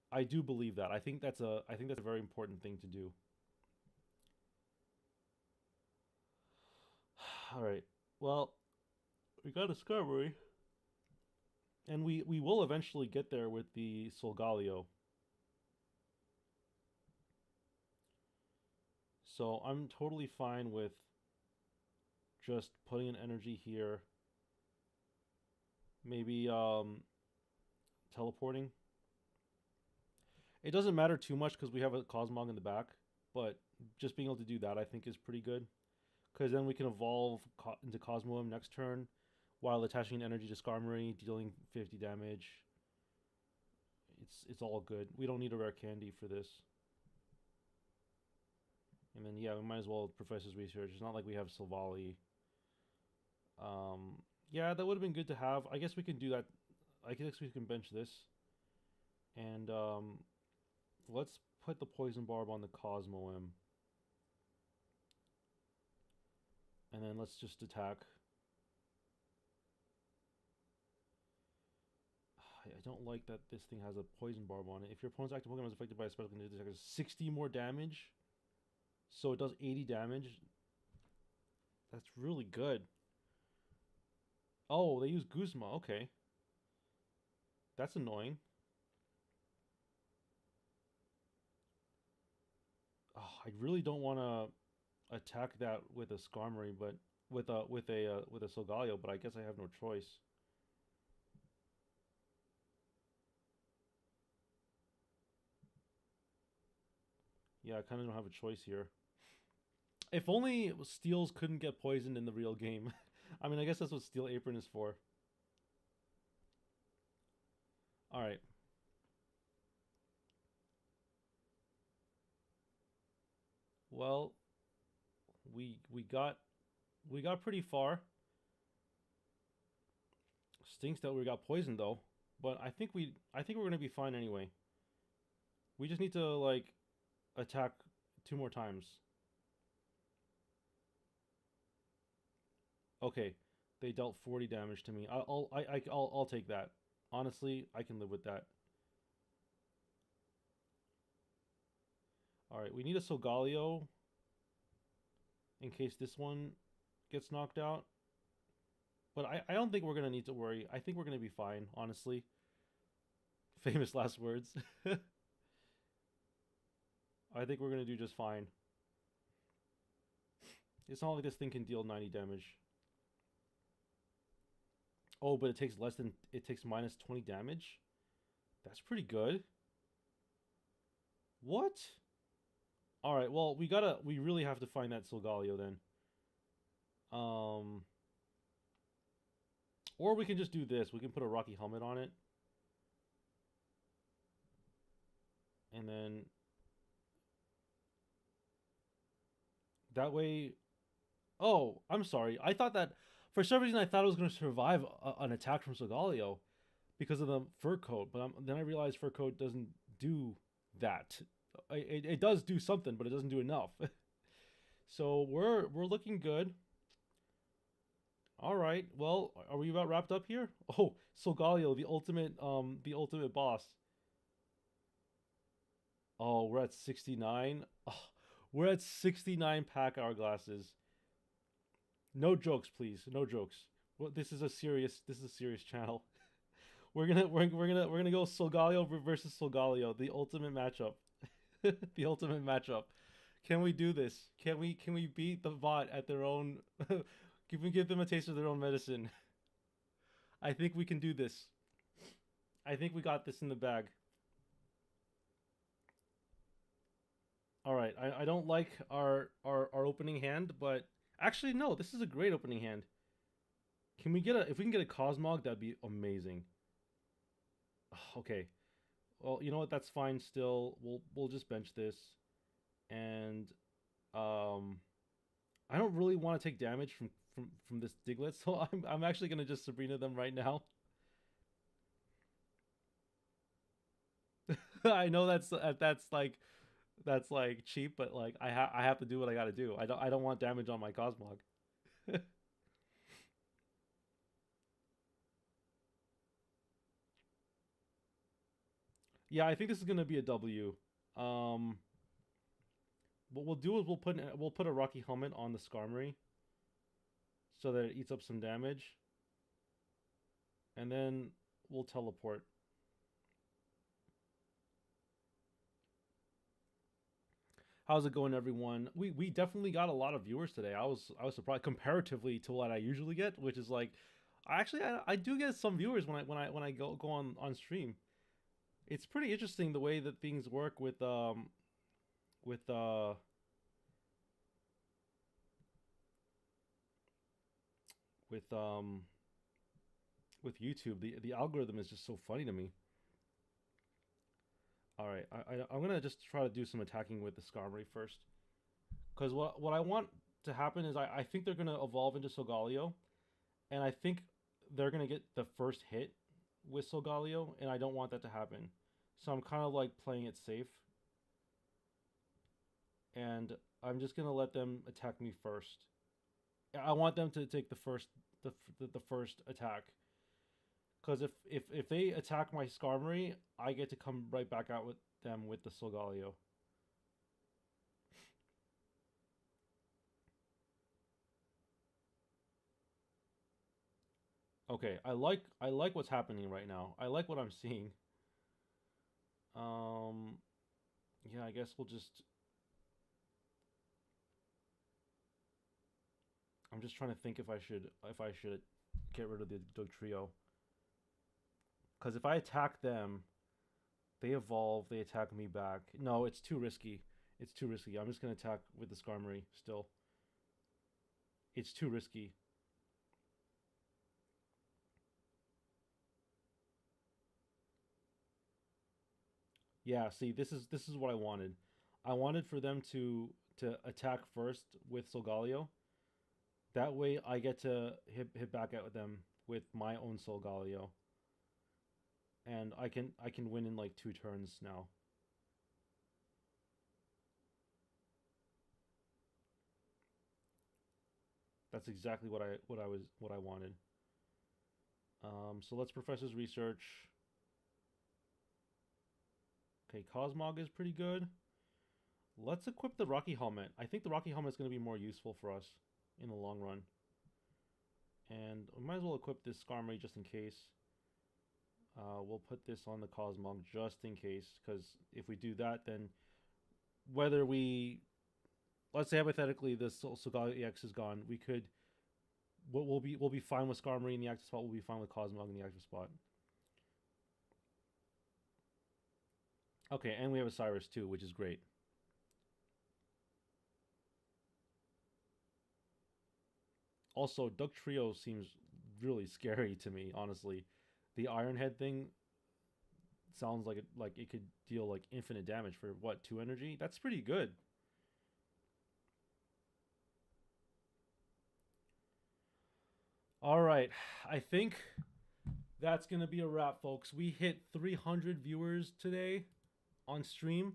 I do believe that. I think that's a very important thing to do. All right. Well, we got a Skarmory, and we will eventually get there with the Solgaleo. So I'm totally fine with just putting an energy here. Maybe teleporting. It doesn't matter too much because we have a Cosmog in the back, but just being able to do that I think is pretty good. Because then we can evolve into Cosmoem next turn while attaching an energy to Skarmory, dealing 50 damage. It's all good. We don't need a rare candy for this. And then yeah, we might as well Professor's Research. It's not like we have Silvally. Yeah, that would have been good to have. I guess we can do that. I guess we can bench this. And let's put the Poison Barb on the Cosmoem. And then let's just attack. I don't like that this thing has a Poison Barb on it. If your opponent's active Pokemon is affected by a special condition, it does 60 more damage. So it does 80 damage. That's really good. Oh, they use Guzma. Okay. That's annoying. Oh, I really don't want to attack that with a Skarmory, but with a Solgaleo, but I guess I have no choice. Yeah, I kind of don't have a choice here. If only Steels couldn't get poisoned in the real game. I mean, I guess that's what Steel Apron is for. All right. Well, we we got we got pretty far. Stinks that we got poisoned though. But I think we're gonna be fine anyway. We just need to like attack 2 more times. Okay, they dealt 40 damage to me. I'll take that. Honestly, I can live with that. All right, we need a Solgaleo in case this one gets knocked out. But I don't think we're gonna need to worry. I think we're gonna be fine, honestly. Famous last words. I think we're gonna do just fine. It's not like this thing can deal 90 damage. Oh, but it takes minus 20 damage? That's pretty good. What? Alright, well, we really have to find that Solgaleo then. Um, or we can just do this. We can put a Rocky Helmet on it. And then that way. Oh, I'm sorry. I thought that for some reason I thought it was going to survive an attack from Solgaleo because of the fur coat, but then I realized fur coat doesn't do that. It does do something, but it doesn't do enough. So we're looking good. All right. Well, are we about wrapped up here? Oh, Solgaleo, the ultimate boss. Oh, we're at 69. Oh, we're at 69 pack hourglasses. No jokes, please. No jokes. Well, this is a serious channel. We're gonna go Solgaleo versus Solgaleo, the ultimate matchup. The ultimate matchup. Can we do this? Can we beat the bot at their own? Can we give them a taste of their own medicine? I think we can do this. I think we got this in the bag. All right. I don't like our opening hand, but actually no, this is a great opening hand. Can we get a if we can get a Cosmog, that'd be amazing. Okay. Well, you know what? That's fine. Still, we'll just bench this, and um, I don't really want to take damage from this Diglett, so I'm actually gonna just Sabrina them right now. I know that's like cheap, but like I have to do what I gotta do. I don't want damage on my Cosmog. Yeah, I think this is gonna be a W. Um, what we'll do is we'll put a Rocky Helmet on the Skarmory so that it eats up some damage, and then we'll teleport. How's it going, everyone? We definitely got a lot of viewers today. I was surprised comparatively to what I usually get, which is like, I do get some viewers when I go on stream. It's pretty interesting the way that things work with with um with YouTube. The algorithm is just so funny to me. All right, I'm gonna just try to do some attacking with the Skarmory first, because what I want to happen is I think they're gonna evolve into Solgaleo, and I think they're gonna get the first hit with Solgaleo, and I don't want that to happen. So I'm kind of like playing it safe, and I'm just gonna let them attack me first. I want them to take the first attack, because if they attack my Skarmory, I get to come right back out with them with the Solgaleo. Okay, I like what's happening right now. I like what I'm seeing. Um, yeah, I guess we'll just. I'm just trying to think if I should get rid of the Dugtrio. Because if I attack them, they evolve, they attack me back. No, it's too risky. It's too risky. I'm just gonna attack with the Skarmory still. It's too risky. Yeah, see, this is what I wanted. I wanted for them to attack first with Solgaleo. That way I get to hit back at them with my own Solgaleo, and I can win in like 2 turns now. That's exactly what I wanted. So let's Professor's Research. Okay, Cosmog is pretty good. Let's equip the Rocky Helmet. I think the Rocky Helmet is going to be more useful for us in the long run. And we might as well equip this Skarmory just in case. We'll put this on the Cosmog just in case, because if we do that, then whether we, let's say hypothetically, the Solgaleo EX is gone, we could, we'll be fine with Skarmory in the active spot. We'll be fine with Cosmog in the active spot. Okay, and we have a Cyrus too, which is great. Also, Duck Trio seems really scary to me, honestly. The Iron Head thing sounds like it could deal like infinite damage for what, 2 energy? That's pretty good. All right, I think that's gonna be a wrap, folks. We hit 300 viewers today on stream.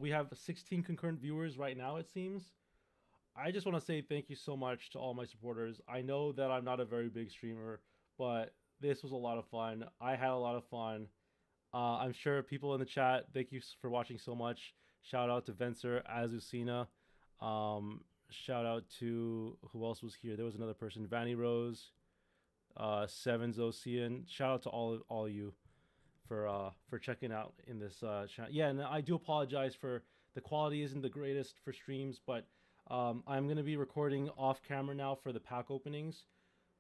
We have 16 concurrent viewers right now, it seems. I just want to say thank you so much to all my supporters. I know that I'm not a very big streamer, but this was a lot of fun. I had a lot of fun. I'm sure people in the chat, thank you for watching so much. Shout out to Venser, Azucena. Shout out to who else was here? There was another person, Vanny Rose, Sevens Ocean. Shout out to all of you for checking out in this channel. Yeah, and I do apologize for the quality isn't the greatest for streams, but I'm gonna be recording off camera now for the pack openings.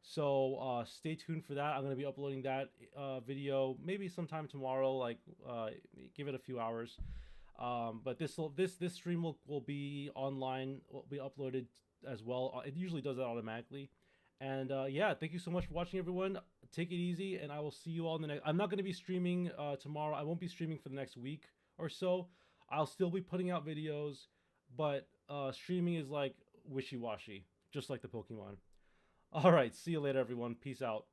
So stay tuned for that. I'm gonna be uploading that video maybe sometime tomorrow. Like give it a few hours. But this stream will be online. Will be uploaded as well. It usually does that automatically. And yeah, thank you so much for watching, everyone. Take it easy, and I will see you all in the next. I'm not going to be streaming tomorrow. I won't be streaming for the next week or so. I'll still be putting out videos, but streaming is like wishy-washy, just like the Pokemon. All right, see you later, everyone. Peace out.